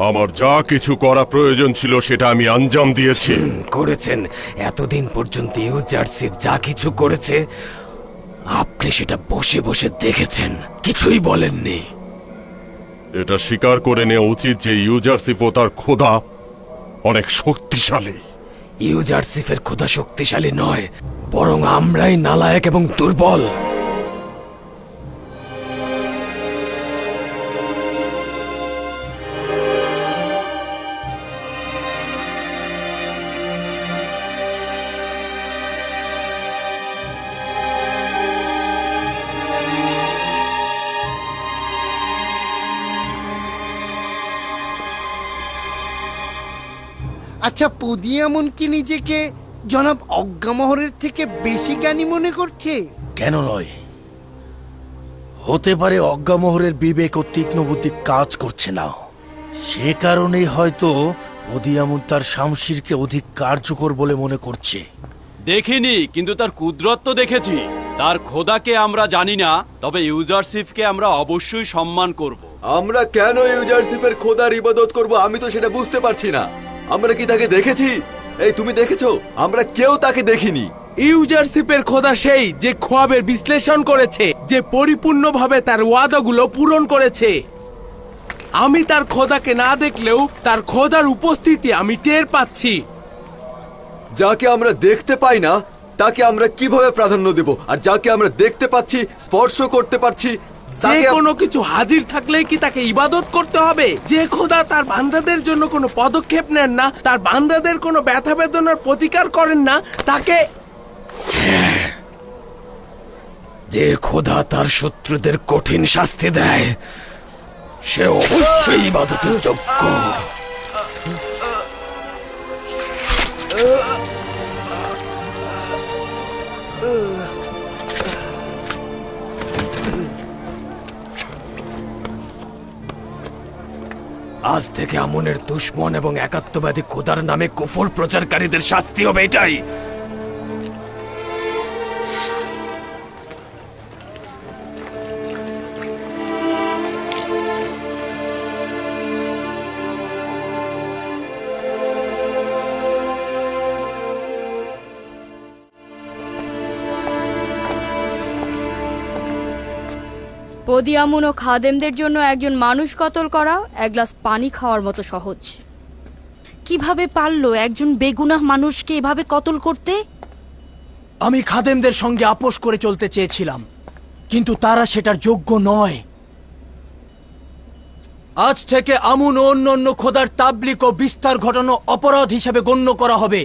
আমার যা কিছু করা প্রয়োজন ছিল সেটা আমি আঞ্জাম দিয়েছি। করেছেন। এতদিন পর্যন্ত ইউজারসিফ যা কিছু করেছে আপনি সেটা বসে বসে দেখেছেন, কিছুই বলেননি। এটা স্বীকার করে নেওয়া উচিত যে ইউজারসিফ ও তার খোদা অনেক শক্তিশালী। ইউজারসিফের খোদা শক্তিশালী নয়, বরং আমরাই নালায়েক এবং দুর্বল। আচ্ছা, পদিয়ামন কি নিজেকে জনাব অজ্ঞামহরের থেকে বেশি জ্ঞানী মনে করছে? কেন নয়, হতে পারে অজ্ঞামোহরের বিবেক ও তীক্ষ্ণ বুদ্ধি কাজ করছে না, সে কারণেই হয়তো পদিয়ামন তার শামশিরকে অধিক কার্যকর বলে মনে করছে। দেখিনি, কিন্তু তার কুদরত তো দেখেছি। তার খোদাকে আমরা জানি না, তবে ইউজারসিফকে আমরা অবশ্যই সম্মান করব। আমরা কেন ইউজারসিফের খোদার ইবাদত করব আমি তো সেটা বুঝতে পারছি না। আমরা কি তাকে দেখেছি? এই তুমি দেখেছো? আমরা কেউ তাকে দেখিনি। ইউজারশিপের খোদা সেই যে খোয়াবের বিশ্লেষণ করেছে, যে পরিপূর্ণভাবে তার ওয়াদাগুলো পূরণ করেছে। আমি তার খোদাকে না দেখলেও তার খোদার উপস্থিতি আমি টের পাচ্ছি। যাকে আমরা দেখতে পাই না তাকে আমরা কিভাবে প্রাধান্য দেব, আর যাকে আমরা দেখতে পাচ্ছি, স্পর্শ করতে পারছি, যে কোনো কিছু হাজির থাকলেই কি তাকে ইবাদত করতে হবে? যে খোদা তার বান্দাদের জন্য কোনো পদক্ষেপ নেন না, তার বান্দাদের কোনো ব্যথা বেদনার প্রতিকার করেন না, তাকে যে খোদা তার শত্রুদের কঠিন শাস্তি দেয় সে অবশ্যই ইবাদতের যোগ্য। আজ থেকে আমনের দুশমন এবং একাত্মবাদী খোদার নামে কুফর প্রচারকারীদের শাস্তি হবে এটাই। পদিয়ামুন ও খাদেমদের জন্য একজন মানুষ কতল করা এক গ্লাস পানি খাওয়ার মতো সহজ। কিভাবে পারলো একজন বেগুনাহ মানুষকে এভাবে কতল করতে? আমি খাদেমদের সঙ্গে আপোষ করে চলতে চেয়েছিলাম, কিন্তু তারা সেটার যোগ্য নয়। আজ থেকে আমুন ও অন্য খোদার তাবলিগ ও বিস্তার ঘটানো অপরাধ হিসেবে গণ্য করা হবে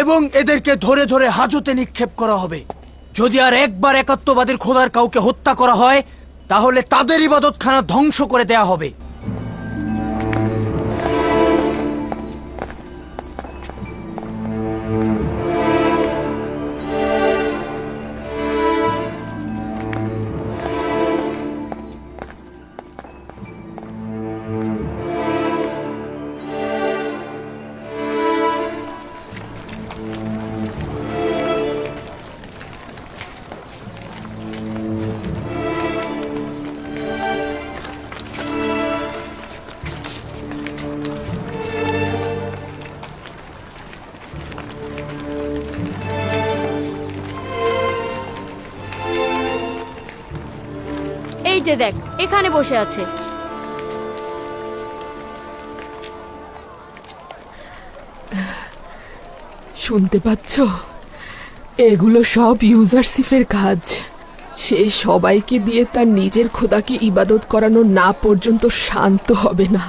এবং এদেরকে ধরে ধরে হাজতে নিক্ষেপ করা হবে। যদি আর একবার একাত্মবাদীর খোদার কাউকে হত্যা করা হয় তাহলে তাদের ইবাদতখানা ধ্বংস করে দেয়া হবে। এই যে দেখ, এখানে বসে আছে। শুনতে পাচ্ছ? এগুলো সব ইউজারশিপের কাজ। সে সবাইকে দিয়ে তার নিজের খোদাকে ইবাদত করানো না পর্যন্ত শান্ত হবে না।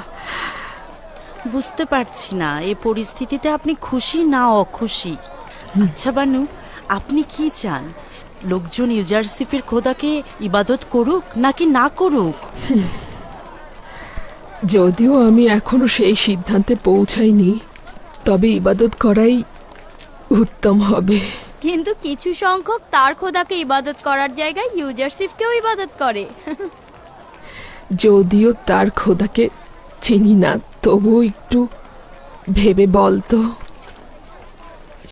বুঝতে পারছি না এ পরিস্থিতিতে আপনি খুশি না অখুশি। আচ্ছা বানু, আপনি কি চান? লোকজন ইউজারশিপের খোদাকে ইবাদত করুক নাকি না করুক? যদিও আমি এখনো সেই সিদ্ধান্তে পৌঁছাইনি, তবে ইবাদত করাই উত্তম হবে। কিন্তু কিছু সংখ্যক তার খোদাকে ইবাদত করার জায়গায় ইউজারশিপকেও ইবাদত করে। যদিও তার খোদাকে চিনি না, তবুও একটু ভেবে বলতো।